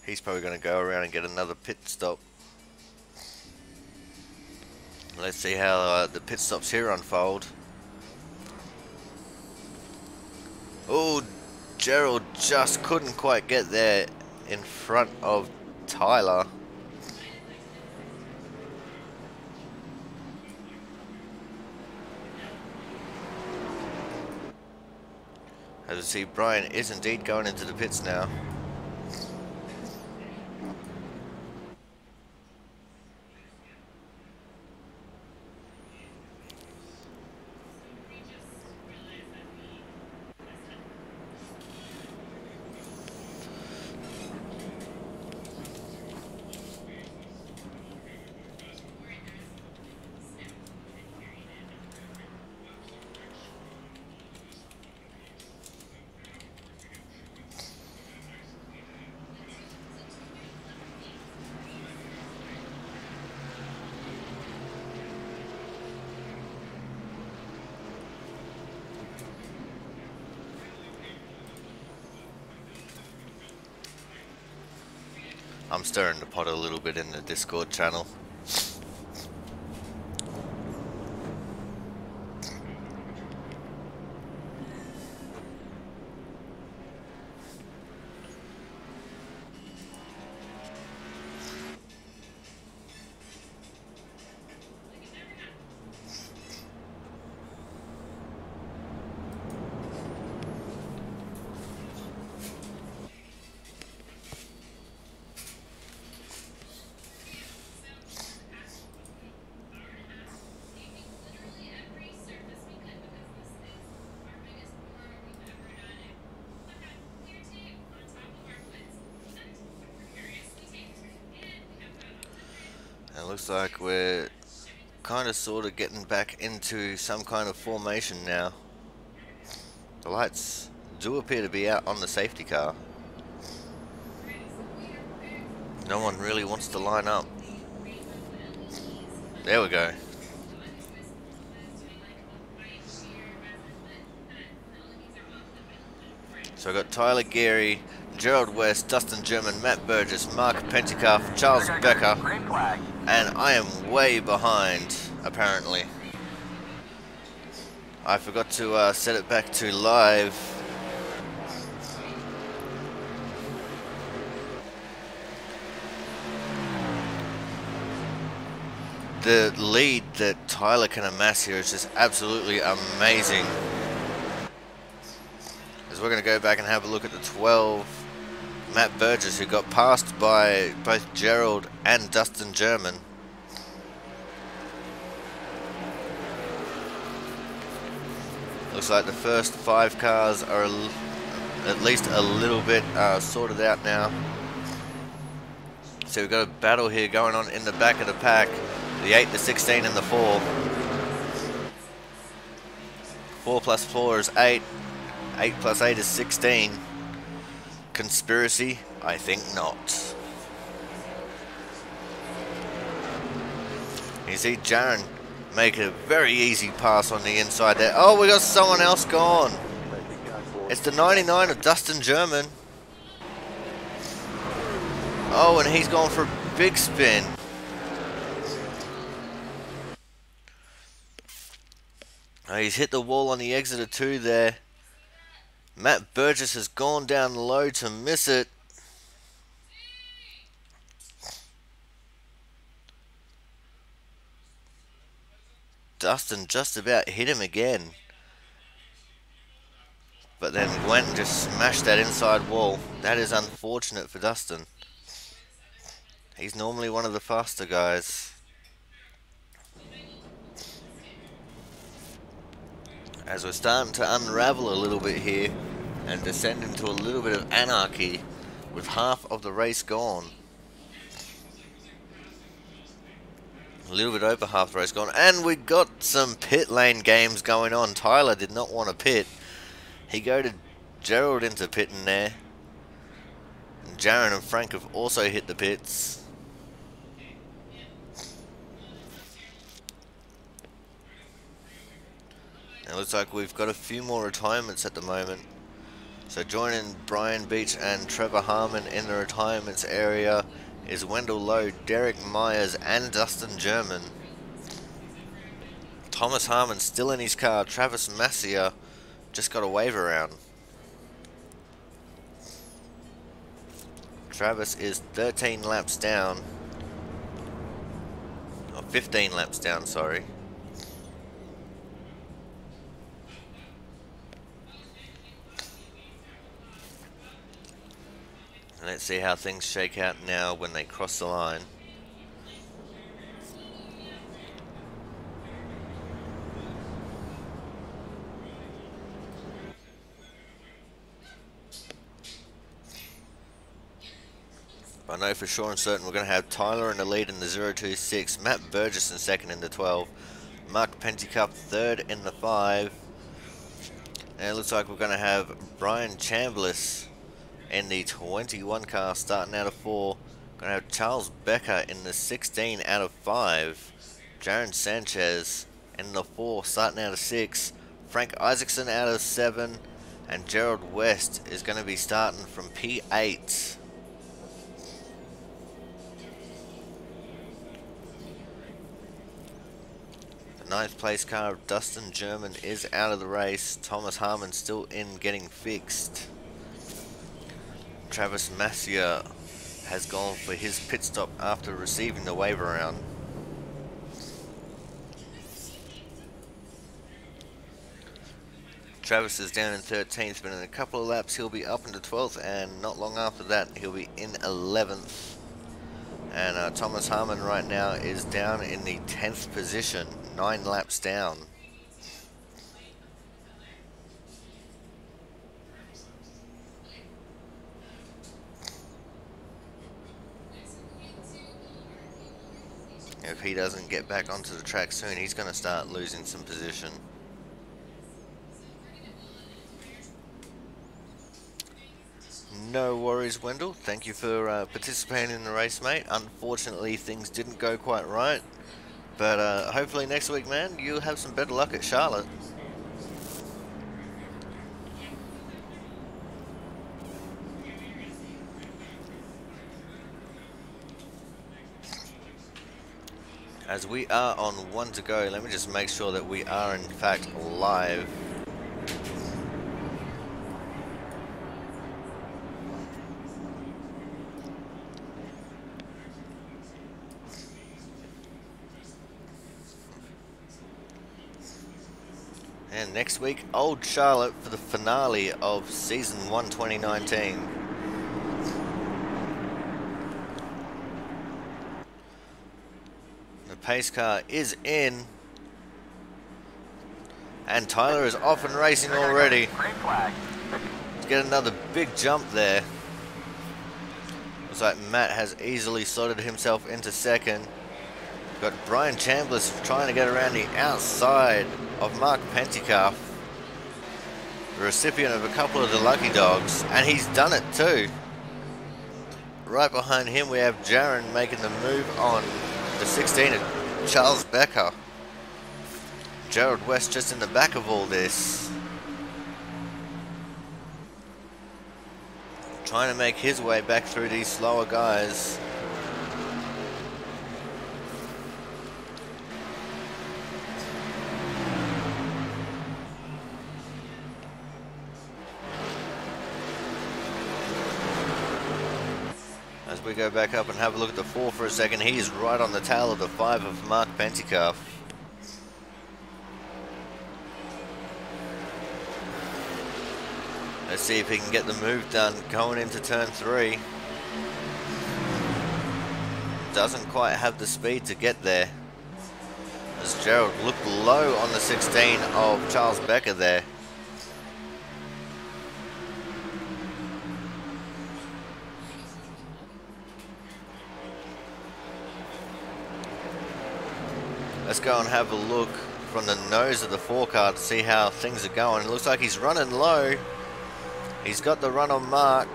He's probably going to go around and get another pit stop. Let's see how the pit stops here unfold. Oh, Gerald just couldn't quite get there in front of Tyler. As you see, Brian is indeed going into the pits now. I'm stirring the pot a little bit in the Discord channel. It looks like we're kind of sort of getting back into some kind of formation now. The lights do appear to be out on the safety car. No one really wants to line up. There we go. So I've got Tyler Geary, Gerald West, Dustin German, Matt Burgess, Mark Pentikoff, Charles Becker, and I am way behind, apparently. I forgot to set it back to live. The lead that Tyler can amass here is just absolutely amazing. As we're going to go back and have a look at the 12, Matt Burgess, who got passed by both Gerald and Dustin German. Looks like the first 5 cars are at least a little bit sorted out now. So we've got a battle here going on in the back of the pack. The 8, the 16 and the 4. 4 plus 4 is 8. 8 plus 8 is 16. Conspiracy? I think not. You see Jaron make a very easy pass on the inside there. Oh, we got someone else gone. It's the 99 of Dustin German. Oh, and he's gone for a big spin. Oh, he's hit the wall on the exit of 2 there. Matt Burgess has gone down low to miss it. Dustin just about hit him again. But then went and just smashed that inside wall. That is unfortunate for Dustin. He's normally one of the faster guys. as we're starting to unravel a little bit here and descend into a little bit of anarchy with half of the race gone. A little bit over half the race gone, and we got some pit lane games going on. Tyler did not want to pit. He goaded Gerald into pitting there. And Jaron and Frank have also hit the pits. It looks like we've got a few more retirements at the moment. So joining Brian Beach and Trevor Harmon in the retirements area is Wendell Lowe, Derek Myers and Dustin German. Thomas Harmon still in his car. Travis Massier just got a wave around. Travis is 13 laps down. Or 15 laps down, sorry. Let's see how things shake out now when they cross the line. I know for sure and certain we're going to have Tyler in the lead in the 026, Matt Burgess in second in the 12, Mark Pentecup third in the 5, and it looks like we're going to have Brian Chambliss in the 21 car starting out of 4. Going to have Charles Becker in the 16 out of 5. Jaron Sanchez in the 4 starting out of 6. Frank Isaacson out of 7. And Gerald West is going to be starting from P8. The 9th place car of Dustin German is out of the race. Thomas Harmon still in getting fixed. Travis Massier has gone for his pit stop after receiving the wave around. Travis is down in 13th, but in a couple of laps he'll be up into 12th, and not long after that he'll be in 11th. And Thomas Harmon right now is down in the 10th position, 9 laps down. If he doesn't get back onto the track soon, he's going to start losing some position. No worries, Wendell. Thank you for participating in the race, mate. Unfortunately, things didn't go quite right. But hopefully next week, man, you'll have some better luck at Charlotte. As we are on 1 to go, let me just make sure that we are in fact live. And next week, Old Charlotte for the finale of Season 1 2019. The pace car is in. And Tyler is off and racing already. Let's get another big jump there. Looks like Matt has easily slotted himself into second. Got Brian Chambliss trying to get around the outside of Mark Pentecup, the recipient of a couple of the lucky dogs, and he's done it too. Right behind him we have Jaron making the move on the 16 of Charles Becker. Gerald West just in the back of all this, trying to make his way back through these slower guys. As we go back up and have a look at the 4 for a second, he's right on the tail of the 5 of Mark Pentecup. Let's see if he can get the move done going into turn 3. Doesn't quite have the speed to get there. as Gerald looked low on the 16 of Charles Becker there. Let's go and have a look from the nose of the 4 car to see how things are going. It looks like he's running low. He's got the run on mark.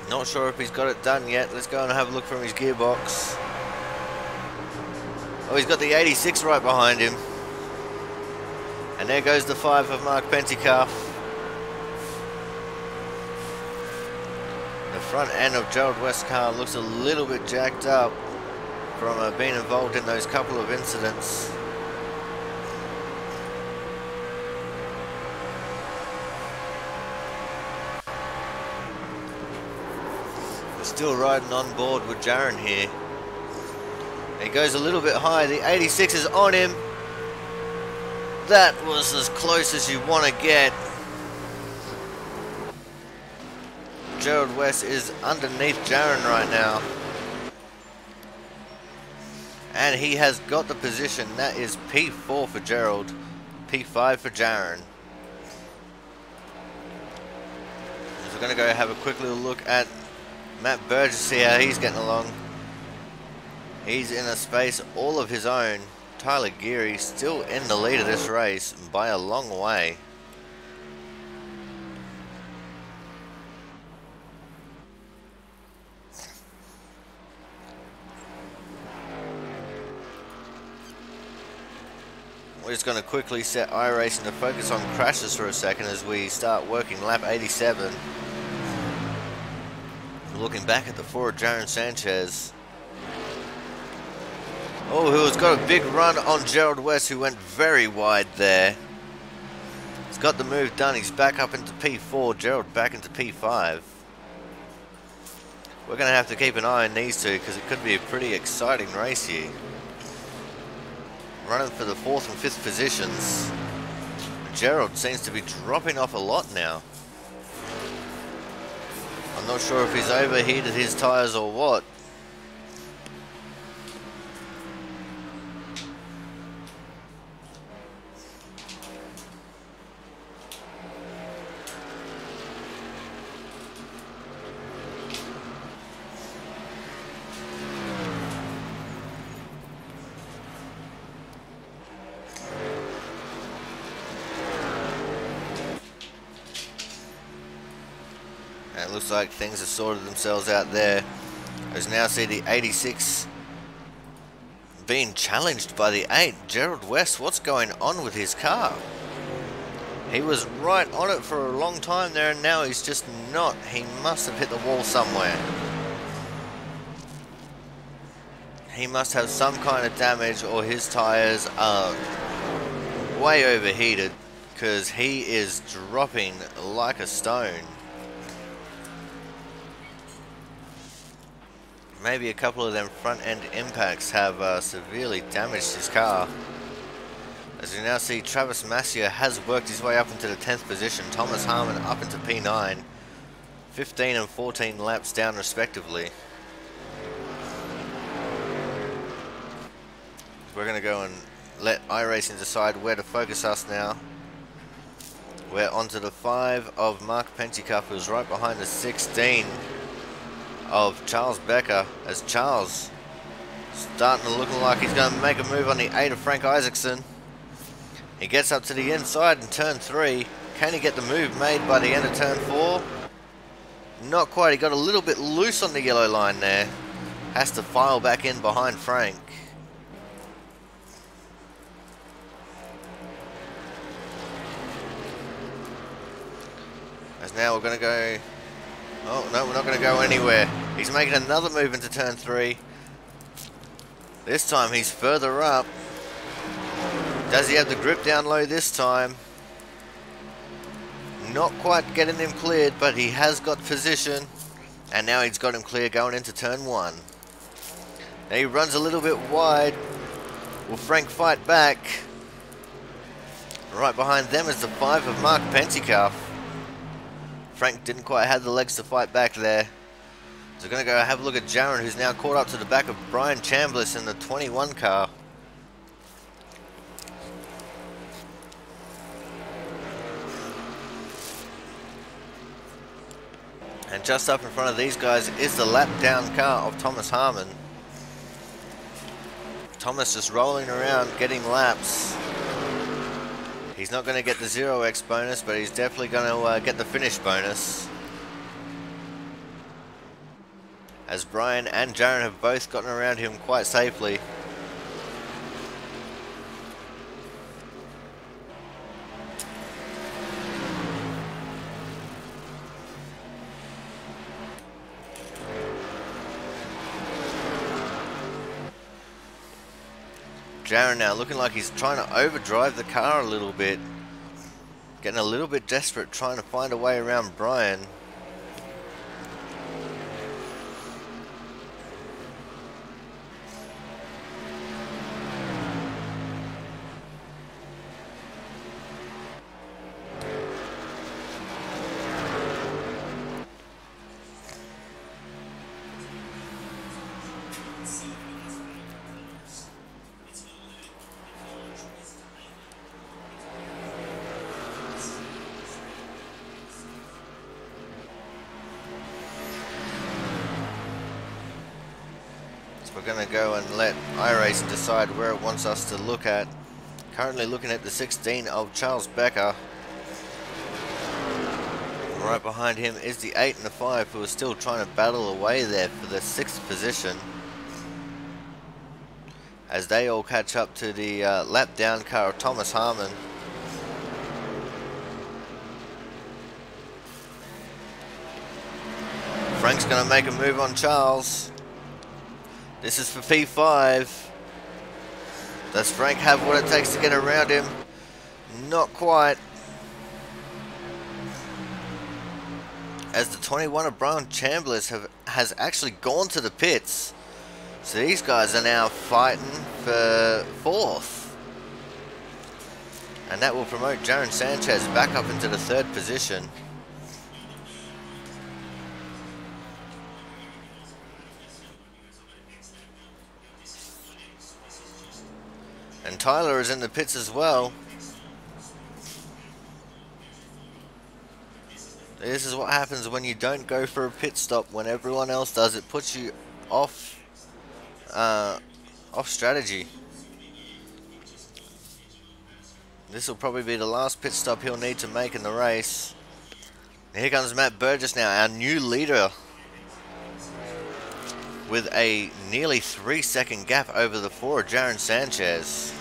Not sure if he's got it done yet. Let's go and have a look from his gearbox. Oh, he's got the 86 right behind him. And there goes the 5 of Mark Pentecoff. The front end of Gerald West's car looks a little bit jacked up from being involved in those couple of incidents. Still riding on board with Jaron here. He goes a little bit high. The 86 is on him. That was as close as you want to get. Gerald West is underneath Jaron right now. And he has got the position. That is P4 for Gerald. P5 for Jaron. So we're going to go have a quick little look at Matt Burgess, see how he's getting along. He's in a space all of his own. Tyler Geary still in the lead of this race by a long way. We're just going to quickly set iRacing to focus on crashes for a second as we start working lap 87. Looking back at the 4 of Jaron Sanchez. Oh, who has got a big run on Gerald West, who went very wide there. He's got the move done. He's back up into P4. Gerald back into P5. We're going to have to keep an eye on these two because it could be a pretty exciting race here. Running for the 4th and 5th positions. Gerald seems to be dropping off a lot now. I'm not sure if he's overheated his tyres or what. And it looks like things have sorted themselves out there. As now see the 86 being challenged by the 8. Gerald West, what's going on with his car? He was right on it for a long time there, and now he's just not. He must have hit the wall somewhere. He must have some kind of damage, or his tires are way overheated, because he is dropping like a stone. Maybe a couple of them front end impacts have severely damaged his car. As we now see, Travis Massier has worked his way up into the 10th position. Thomas Harmon up into P9. 15 and 14 laps down respectively. We're going to go and let iRacing decide where to focus us now. We're onto the 5 of Mark Pentecoff, who's right behind the 16 of Charles Becker, as Charles starting to look like he's going to make a move on the 8 of Frank Isaacson. He gets up to the inside in turn 3. Can he get the move made by the end of turn 4? Not quite. He got a little bit loose on the yellow line there. Has to file back in behind Frank. As now we're going to go... Oh, no, we're not going to go anywhere. He's making another move into turn 3. This time he's further up. Does he have the grip down low this time? Not quite getting him cleared, but he has got position. And now he's got him clear going into turn 1. Now he runs a little bit wide. Will Frank fight back? Right behind them is the 5 of Mark Pentecoff. Frank didn't quite have the legs to fight back there. So we're going to go have a look at Jaron, who's now caught up to the back of Brian Chambliss in the 21 car. And just up in front of these guys is the lap down car of Thomas Harmon. Thomas just rolling around getting laps. He's not going to get the 0x bonus, but he's definitely going to get the finish bonus. As Brian and Jaron have both gotten around him quite safely. Jaron now looking like he's trying to overdrive the car a little bit. Getting a little bit desperate, trying to find a way around Brian. We're going to go and let iRacing decide where it wants us to look at. Currently looking at the 16 of Charles Becker. Right behind him is the 8 and the 5, who are still trying to battle away there for the 6th position. As they all catch up to the lap down car of Thomas Harmon. Frank's going to make a move on Charles. This is for P5. Does Frank have what it takes to get around him? Not quite. As the 21 of Brian Chambliss has actually gone to the pits. So these guys are now fighting for 4th. And that will promote Jaron Sanchez back up into the 3rd position. And Tyler is in the pits as well. This is what happens when you don't go for a pit stop when everyone else does. It puts you off strategy. This will probably be the last pit stop he'll need to make in the race. And here comes Matt Burgess now, our new leader, with a nearly 3-second gap over the 4 of Jaron Sanchez.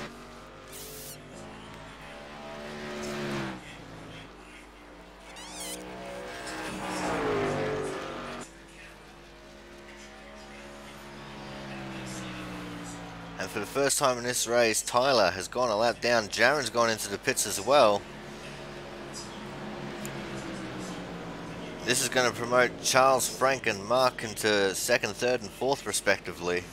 And for the first time in this race, Tyler has gone a lap down. Jaron's gone into the pits as well. This is going to promote Charles, Frank and Mark into 2nd, 3rd and 4th respectively.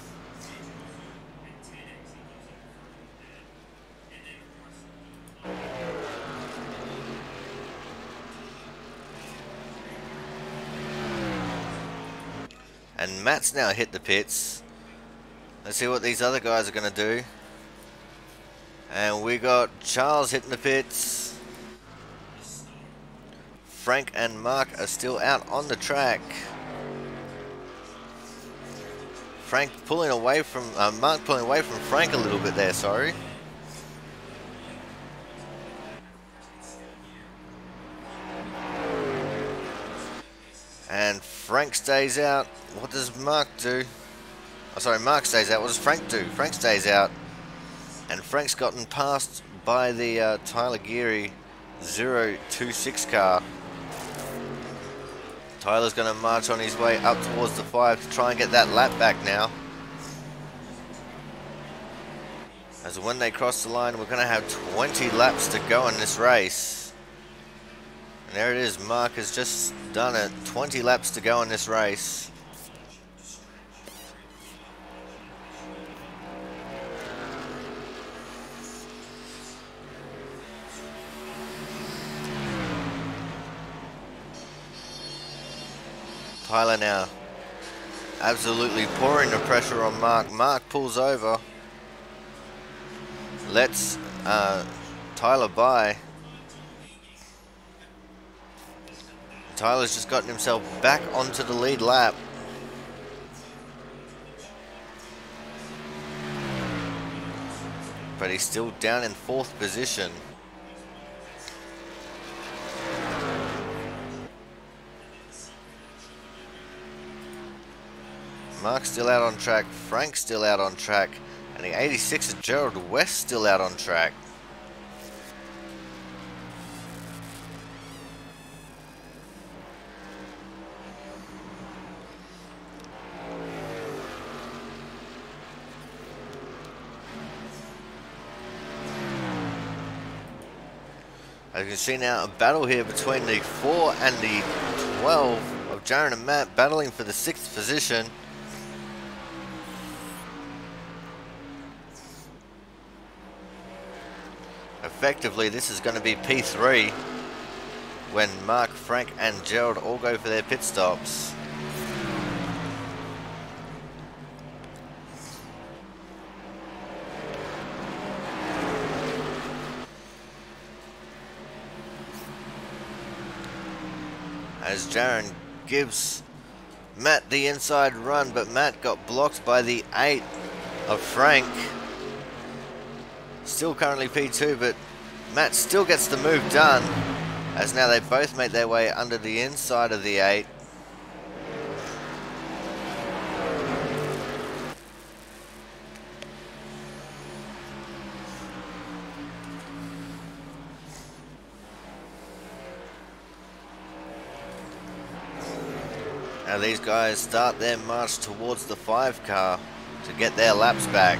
And Matt's now hit the pits. Let's see what these other guys are going to do. And we got Charles hitting the pits. Frank and Mark are still out on the track. Mark pulling away from Frank a little bit there, sorry. And Frank stays out. What does Mark do? Oh, sorry, Mark stays out. What does Frank do? Frank stays out. And Frank's gotten passed by the Tyler Geary 026 car. Tyler's going to march on his way up towards the 5 to try and get that lap back now. As when they cross the line, we're going to have 20 laps to go in this race. And there it is. Mark has just done it. 20 laps to go in this race. Tyler now absolutely pouring the pressure on Mark. Mark pulls over. Lets Tyler by. Tyler's just gotten himself back onto the lead lap. But he's still down in 4th position. Mark's still out on track, Frank's still out on track, and the 86 of Gerald West still out on track. As you can see now, a battle here between the 4 and the 12 of Jaron and Matt, battling for the 6th position. Effectively, this is going to be P3 when Mark, Frank and Gerald all go for their pit stops. As Jaron gives Matt the inside run, but Matt got blocked by the 8 of Frank. Still currently P2, but Matt still gets the move done, as now they both make their way under the inside of the 8. Now these guys start their march towards the 5 car to get their laps back.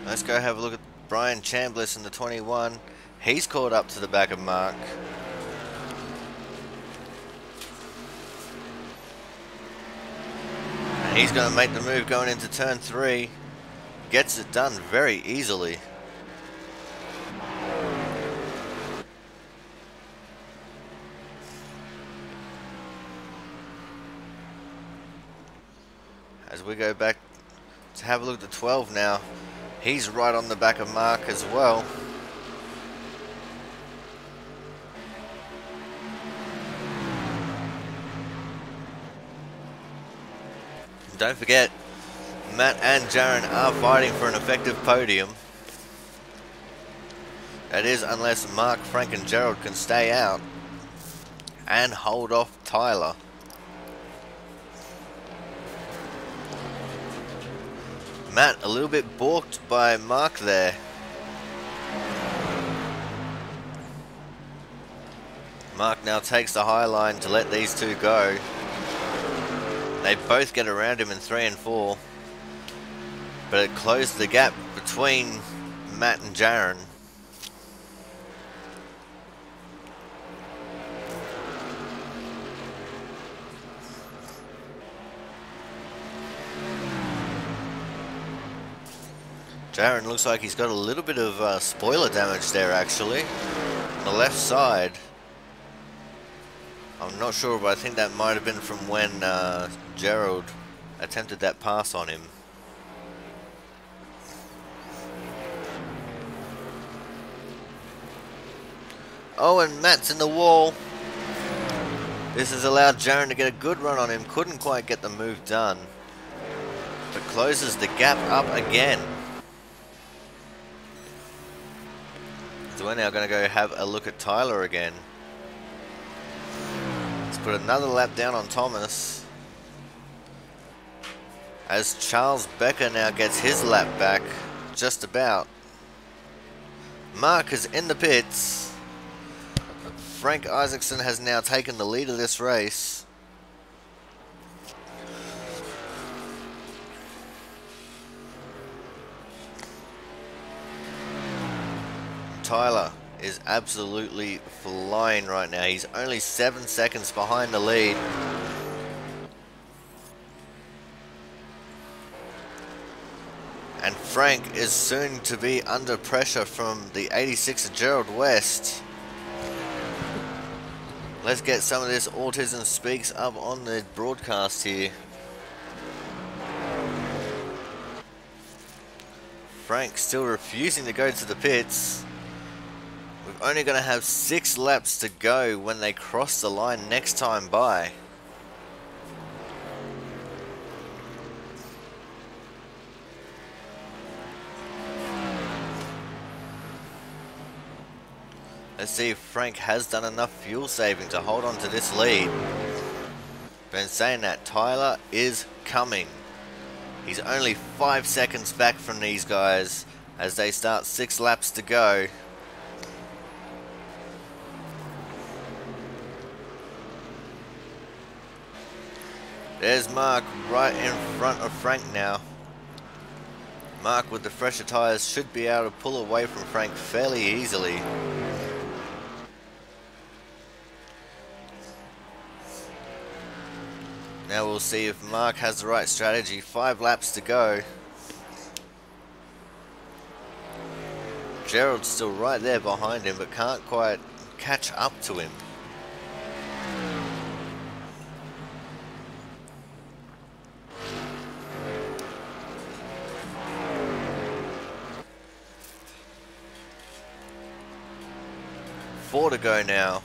Let's go have a look at Brian Chambliss in the 21. He's caught up to the back of Mark. And he's going to make the move going into turn 3. Gets it done very easily. As we go back to have a look at the 12 now. He's right on the back of Mark as well. Don't forget, Matt and Jaron are fighting for an effective podium. That is, unless Mark, Frank and Gerald can stay out and hold off Tyler. Matt a little bit balked by Mark there. Mark now takes the high line to let these two go. They both get around him in 3 and 4. But it closed the gap between Matt and Jaron. Jaron looks like he's got a little bit of spoiler damage there actually, on the left side. I'm not sure, but I think that might have been from when Gerald attempted that pass on him. Oh, and Matt's in the wall. This has allowed Jaron to get a good run on him. Couldn't quite get the move done, but closes the gap up again. So we're now going to go have a look at Tyler again. Let's put another lap down on Thomas, as Charles Becker now gets his lap back, just about. Mark is in the pits. Frank Isaacson has now taken the lead of this race. Tyler is absolutely flying right now. He's only 7 seconds behind the lead. And Frank is soon to be under pressure from the 86 Gerald West. Let's get some of this Autism Speaks up on the broadcast here. Frank still refusing to go to the pits. We're only going to have 6 laps to go when they cross the line next time by. Let's see if Frank has done enough fuel saving to hold on to this lead. But in saying that, Tyler is coming. He's only 5 seconds back from these guys as they start 6 laps to go. There's Mark right in front of Frank now. Mark with the fresher tyres should be able to pull away from Frank fairly easily. Now we'll see if Mark has the right strategy. 5 laps to go. Gerald's still right there behind him, but can't quite catch up to him. Four to go now.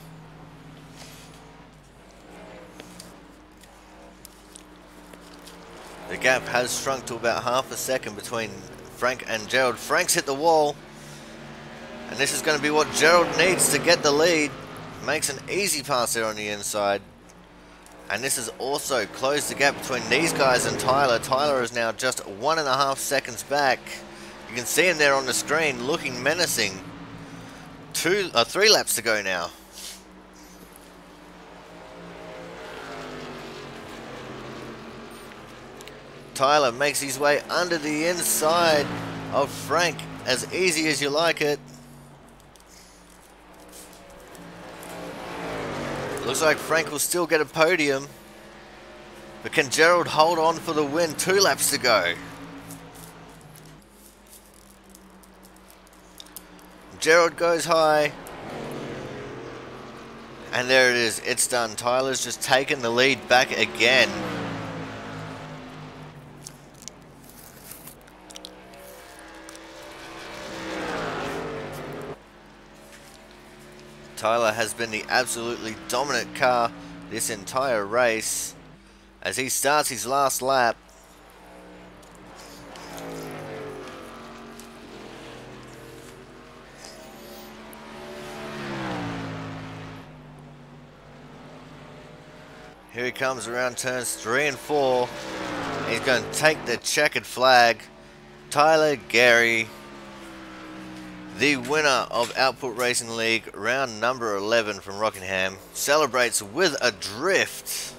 The gap has shrunk to about half a second between Frank and Gerald. Frank's hit the wall. And this is going to be what Gerald needs to get the lead. Makes an easy pass there on the inside. And this has also closed the gap between these guys and Tyler. Tyler is now just 1.5 seconds back. You can see him there on the screen looking menacing. 3 laps to go now. Tyler makes his way under the inside of Frank, as easy as you like it. Looks like Frank will still get a podium. But can Gerald hold on for the win? 2 laps to go. Gerald goes high. And there it is. It's done. Tyler's just taken the lead back again. Tyler has been the absolutely dominant car this entire race as he starts his last lap. Here he comes around turns 3 and 4. He's going to take the checkered flag. Tyler Gary, the winner of Output Racing League, round number 11 from Rockingham, celebrates with a drift.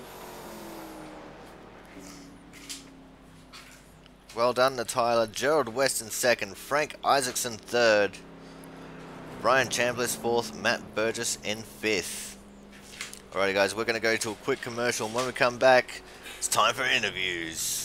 Well done to Tyler. Gerald West in second, Frank Isaacson third, Brian Chambliss fourth, Matt Burgess in fifth. Alrighty guys, we're going to go to a quick commercial, and when we come back, it's time for interviews.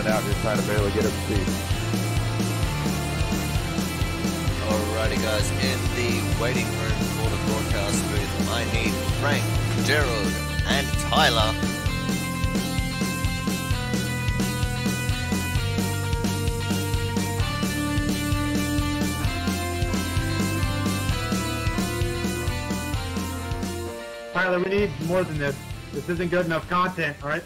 Out just trying to barely get up to speed. Alrighty guys, in the waiting room for the broadcast booth, I need Frank, Gerald and Tyler. Tyler, we need more than this. This isn't good enough content, all right?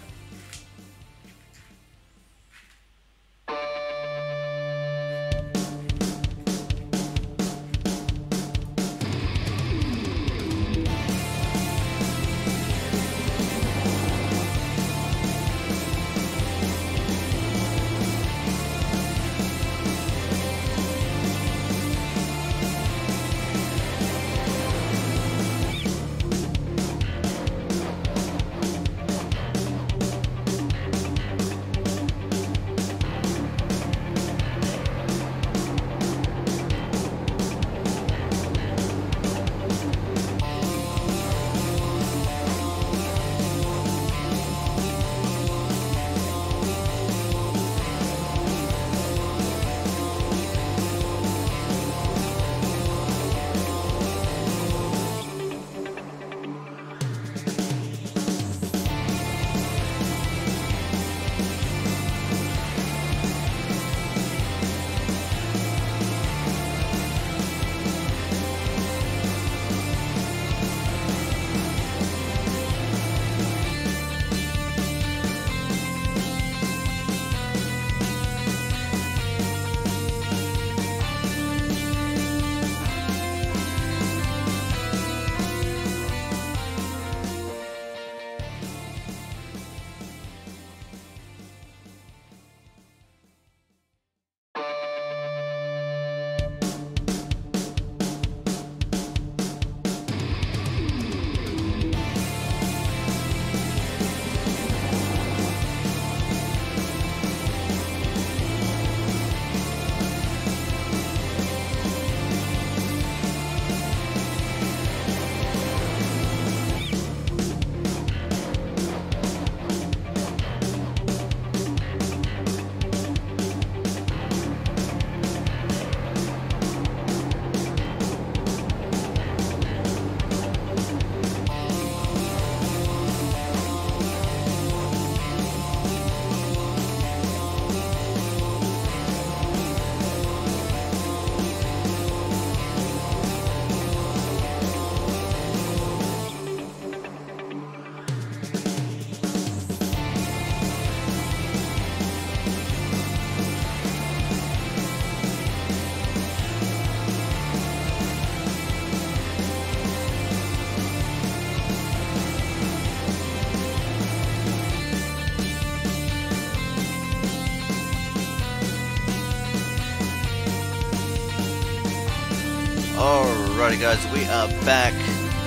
Alrighty guys, we are back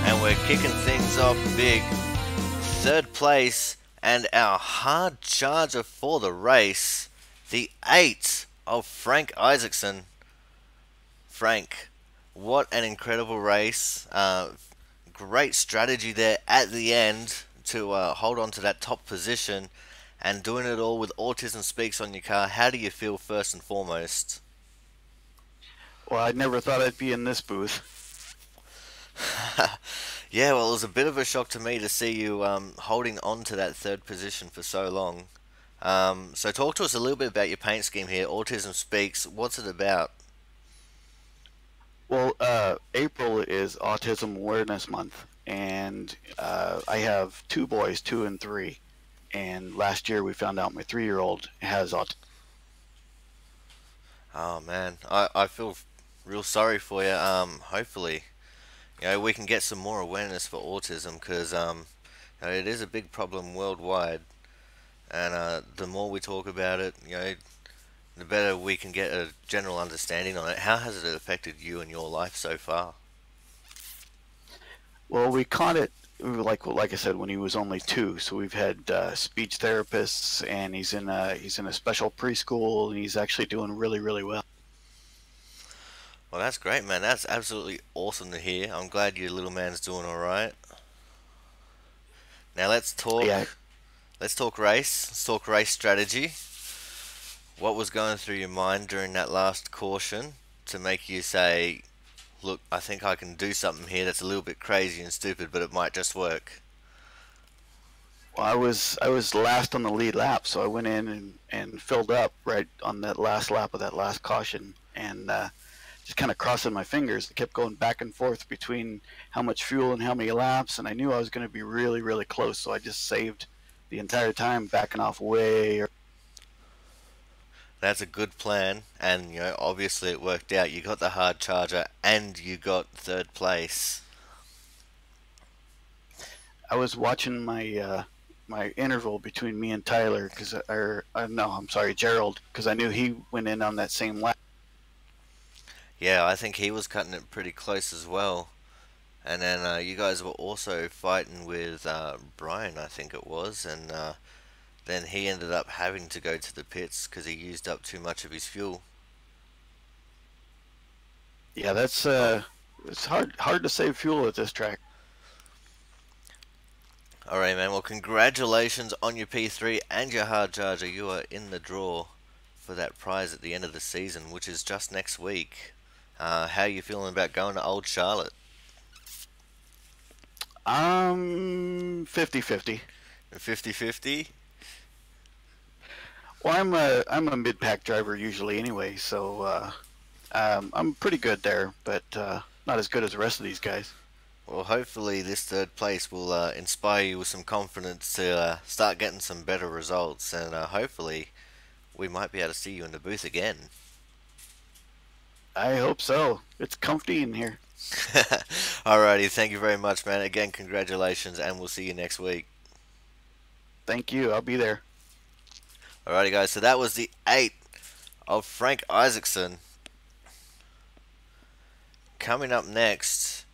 and we're kicking things off big. Third place and our hard charger for the race, the 8 of Frank Isaacson. Frank, what an incredible race. Great strategy there at the end to hold on to that top position and doing it all with Autism Speaks on your car. How do you feel first and foremost? Well, I never thought I'd be in this booth. Yeah, well, it was a bit of a shock to me to see you holding on to that third position for so long. So talk to us a little bit about your paint scheme here. Autism Speaks, what's it about? Well, April is Autism Awareness Month, and I have 2 boys, 2 and 3. And last year we found out my 3-year-old has autism. Oh man, I feel real sorry for you. Hopefully, we can get some more awareness for autism, because it is a big problem worldwide, and the more we talk about it, the better we can get a general understanding on it. How has it affected you and your life so far? Well, we caught it like I said when he was only 2. So we've had speech therapists, and he's in a special preschool, and he's actually doing really well. Well, that's great, man. That's absolutely awesome to hear. I'm glad your little man's doing all right. Now let's talk. Yeah. Let's talk race. Let's talk race strategy. What was going through your mind during that last caution to make you say, "Look, I think I can do something here that's a little bit crazy and stupid, but it might just work"? Well, I was last on the lead lap, so I went in and filled up right on that last lap of that last caution, and just kind of crossing my fingers. I kept going back and forth between how much fuel and how many laps, and I knew I was going to be really, really close, so I just saved the entire time backing off way. That's a good plan, and obviously it worked out. You got the hard charger, and you got third place. I was watching my interval between me and Tyler, no, I'm sorry, Gerald, because I knew he went in on that same lap. Yeah, I think he was cutting it pretty close as well. And then you guys were also fighting with Brian, I think it was, and then he ended up having to go to the pits because he used up too much of his fuel. Yeah, that's it's hard to save fuel at this track. Alright, man, well, congratulations on your P3 and your hard charger. You are in the draw for that prize at the end of the season, which is just next week. How are you feeling about going to Old Charlotte? 50-50. 50-50? Well, I'm a mid-pack driver usually anyway, so I'm pretty good there, but not as good as the rest of these guys. Well, hopefully this third place will inspire you with some confidence to start getting some better results, and hopefully we might be able to see you in the booth again. I hope so. It's comfy in here. Alrighty, thank you very much, man. Again, congratulations, and we'll see you next week. Thank you. I'll be there. Alrighty, guys, so that was the 8 of Frank Isaacson. Coming up next,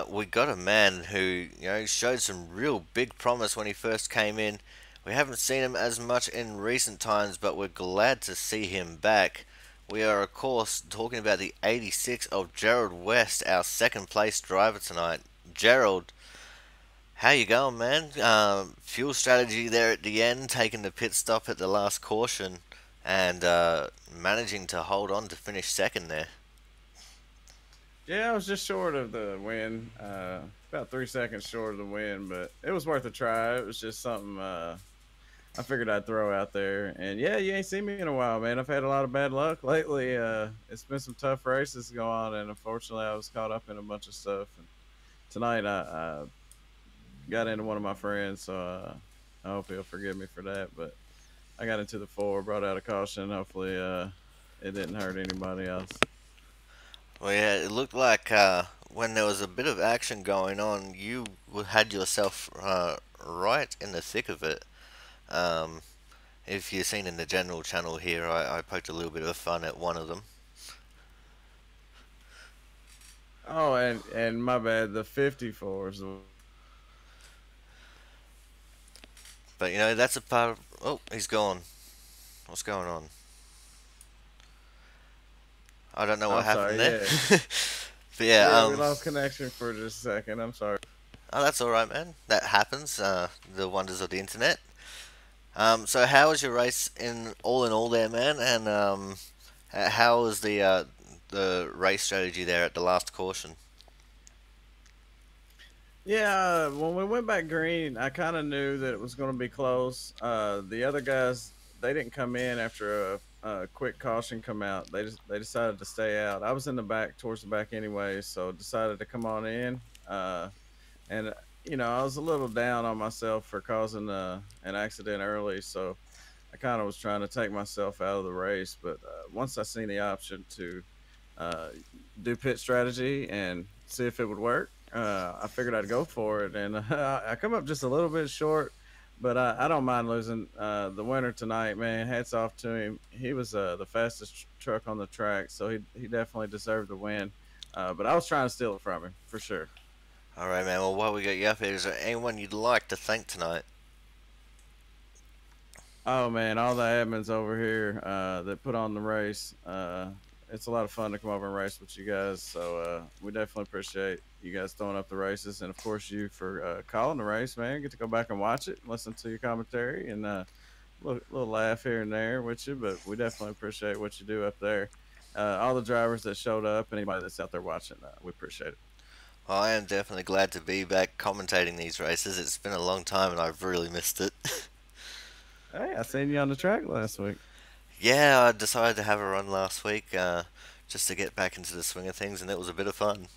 we got a man who showed some real big promise when he first came in. We haven't seen him as much in recent times, but we're glad to see him back. We are, of course, talking about the 86 of Gerald West, our second place driver tonight. Gerald, how you going, man? Fuel strategy there at the end, taking the pit stop at the last caution, and managing to hold on to finish second there. Yeah, I was just short of the win, about 3 seconds short of the win, but it was worth a try. It was just something I figured I'd throw out there. And yeah, you ain't seen me in a while, man. I've had a lot of bad luck lately. It's been some tough races going on, and unfortunately I was caught up in a bunch of stuff. And tonight I got into one of my friends, so I hope he'll forgive me for that. But I got into the 4, brought out a caution. Hopefully it didn't hurt anybody else. Well, yeah, it looked like when there was a bit of action going on, you had yourself right in the thick of it. If you've seen in the general channel here, I poked a little bit of fun at one of them. Oh, and my bad, the 54s. But that's a part of... Oh, he's gone. What's going on? I don't know what happened there. Yeah. But yeah, we lost connection for just a second. I'm sorry. Oh, that's all right, man. That happens. The wonders of the internet. So how was your race in all there, man? And how was the race strategy there at the last caution? Yeah, when we went back green, I kind of knew that it was going to be close. The other guys, they didn't come in after a quick caution come out. They decided to stay out. I was in the back, towards the back anyway, so decided to come on in. And I was a little down on myself for causing an accident early, so I kind of was trying to take myself out of the race. But once I seen the option to do pit strategy and see if it would work, I figured I'd go for it. And I come up just a little bit short, but I don't mind losing. The winner tonight, man, hats off to him. He was the fastest truck on the track, so he definitely deserved the win. But I was trying to steal it from him, for sure. All right, man. Well, while we got you up here, is there anyone you'd like to thank tonight? Oh, man, all the admins over here that put on the race. It's a lot of fun to come over and race with you guys, so we definitely appreciate you guys throwing up the races, and of course you for calling the race, man. Get to go back and watch it, listen to your commentary, and little laugh here and there with you, but we definitely appreciate what you do up there. All the drivers that showed up, anybody that's out there watching, we appreciate it. Well, I am definitely glad to be back commentating these races. It's been a long time and I've really missed it. Hey, I seen you on the track last week. Yeah, I decided to have a run last week. just to get back into the swing of things, and it was a bit of fun.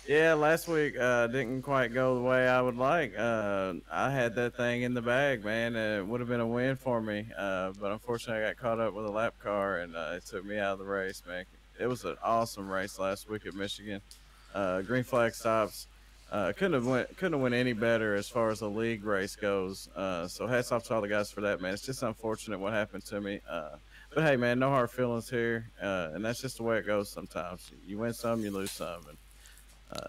Yeah, last week didn't quite go the way I would like. I had that thing in the bag, man. It would have been a win for me, but unfortunately, I got caught up with a lap car, and it took me out of the race, man. It was an awesome race last week at Michigan. Green flag stops. Couldn't have went any better as far as the league race goes. So hats off to all the guys for that, man. It's just unfortunate what happened to me. But hey, man, no hard feelings here, and that's just the way it goes sometimes. You win some, you lose some, and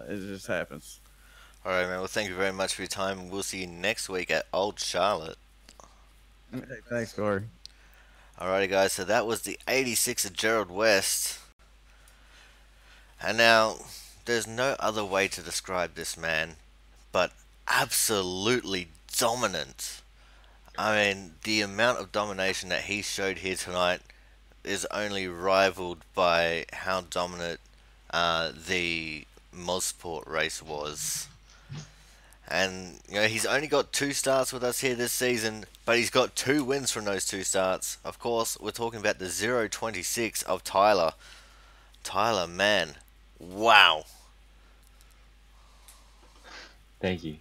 it just happens. All right, man. Well, thank you very much for your time. We'll see you next week at Old Charlotte. Hey, thanks, Corey. Alrighty, guys. So that was the 86 of Gerald West. And now, there's no other way to describe this man but absolutely dominant. I mean, the amount of domination that he showed here tonight is only rivaled by how dominant the Mosport race was. And, you know, he's only got 2 starts with us here this season, but he's got 2 wins from those 2 starts. Of course, we're talking about the 026 of Tyler. Tyler, man, wow. Thank you.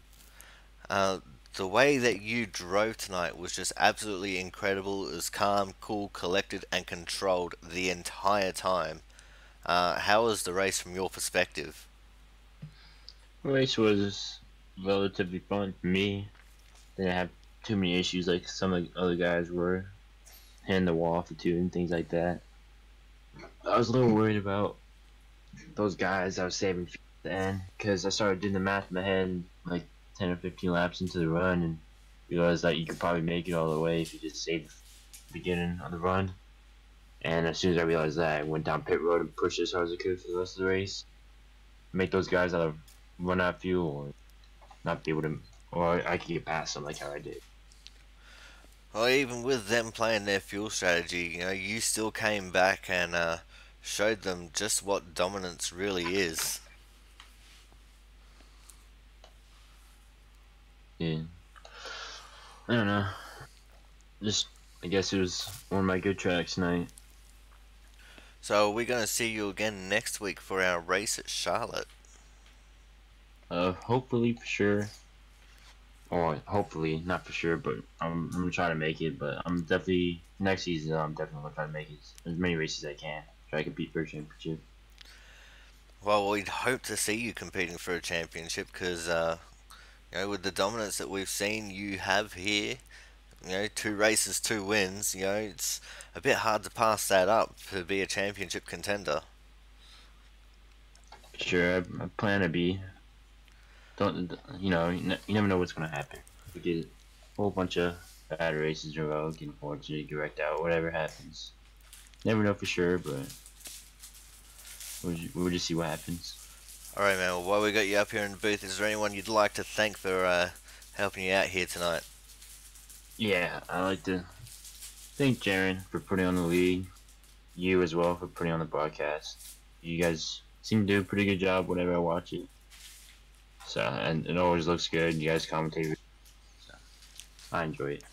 The way that you drove tonight was just absolutely incredible. It was calm, cool, collected, and controlled the entire time. How was the race from your perspective? The race was relatively fun for me. Didn't have too many issues like some of the other guys were. Hitting the wall for 2 and things like that. I was a little worried about those guys I was saving at the end because I started doing the math in my head like 10 or 15 laps into the run and realized that you could probably make it all the way if you just saved the beginning of the run. And as soon as I realized that, I went down pit road and pushed as hard as I could for the rest of the race. Make those guys either run out of fuel or not be able to, or I could get past them like how I did. Well, even with them playing their fuel strategy, you know, you still came back and showed them just what dominance really is. Yeah. I don't know. Just, I guess it was one of my good tracks tonight. So, are we going to see you again next week for our race at Charlotte? Hopefully for sure. Or hopefully, not for sure, but I'm gonna try to make it. But I'm definitely next season. I'm definitely gonna try to make it as many races as I can. Try to compete for a championship. Well, we'd hope to see you competing for a championship because, you know, with the dominance that we've seen you have here, you know, 2 races, 2 wins, you know, it's a bit hard to pass that up to be a championship contender. Sure, I plan to be. Don't you know? You never know what's gonna happen. We get a whole bunch of bad races in a row, get unfortunately get wrecked out, whatever happens. Never know for sure, but we'll just see what happens. Alright, man, well, while we got you up here in the booth, is there anyone you'd like to thank for helping you out here tonight? Yeah, I'd like to thank Jaren for putting on the league, you as well for putting on the broadcast. You guys seem to do a pretty good job whenever I watch it. So, and it always looks good. You guys commentate. So, I enjoy it.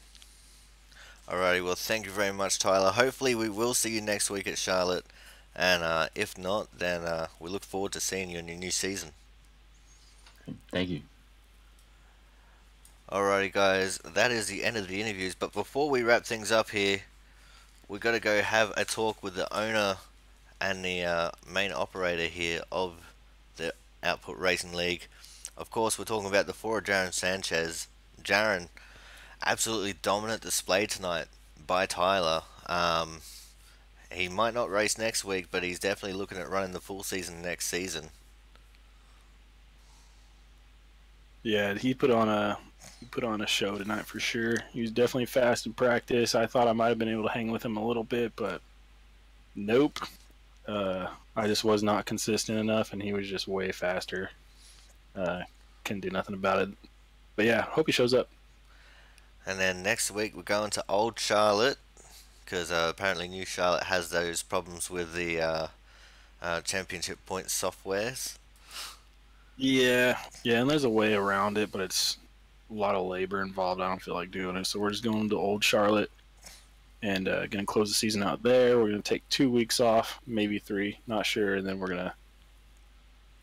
Alrighty, well, thank you very much, Tyler. Hopefully we will see you next week at Charlotte. And if not, then we look forward to seeing you in your new season. Thank you. Alrighty, guys, that is the end of the interviews. But before we wrap things up here, we got to go have a talk with the owner and the main operator here of the Output Racing League. Of course, we're talking about the Fora Jaren Sanchez. Jaren, absolutely dominant display tonight by Tyler. He might not race next week, but he's definitely looking at running the full season next season. Yeah, he put on a show tonight for sure. He was definitely fast in practice. I thought I might have been able to hang with him a little bit, but nope. I just was not consistent enough, and he was just way faster. Couldn't do nothing about it. But yeah, hope he shows up. And then next week we're going to Old Charlotte, because apparently New Charlotte has those problems with the championship point softwares. Yeah, and there's a way around it, but it's a lot of labor involved. I don't feel like doing it, so we're just going to Old Charlotte and going to close the season out there. We're going to take 2 weeks off, maybe 3, not sure, and then we're going to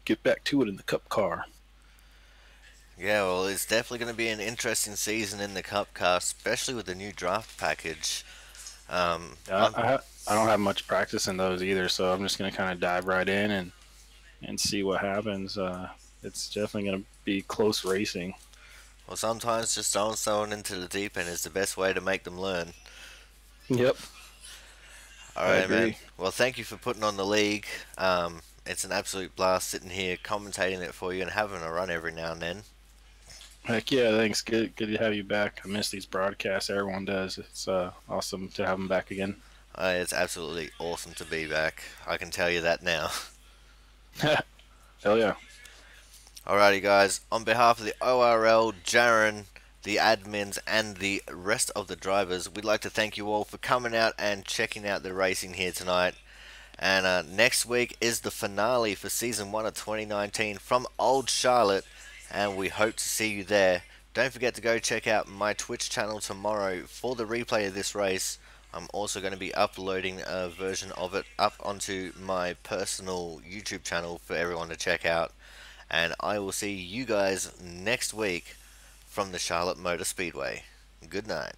get back to it in the Cup car. Yeah, well, it's definitely going to be an interesting season in the Cup car, especially with the new draft package. I don't have much practice in those either, so I'm just going to kind of dive right in and see what happens. It's definitely going to be close racing. Well, sometimes just throwing someone into the deep end is the best way to make them learn. Yep. Alright, man. Well, thank you for putting on the league. It's an absolute blast sitting here commentating it for you and having a run every now and then. Heck yeah, thanks. Good to have you back. I miss these broadcasts. Everyone does. It's awesome to have them back again. It's absolutely awesome to be back. I can tell you that now. Hell yeah. Alrighty, guys. On behalf of the ORL, Jaren, the admins, and the rest of the drivers, we'd like to thank you all for coming out and checking out the racing here tonight. And next week is the finale for Season 1 of 2019 from Old Charlotte, and we hope to see you there. Don't forget to go check out my Twitch channel tomorrow for the replay of this race. I'm also going to be uploading a version of it up onto my personal YouTube channel for everyone to check out. And I will see you guys next week from the Charlotte Motor Speedway. Good night.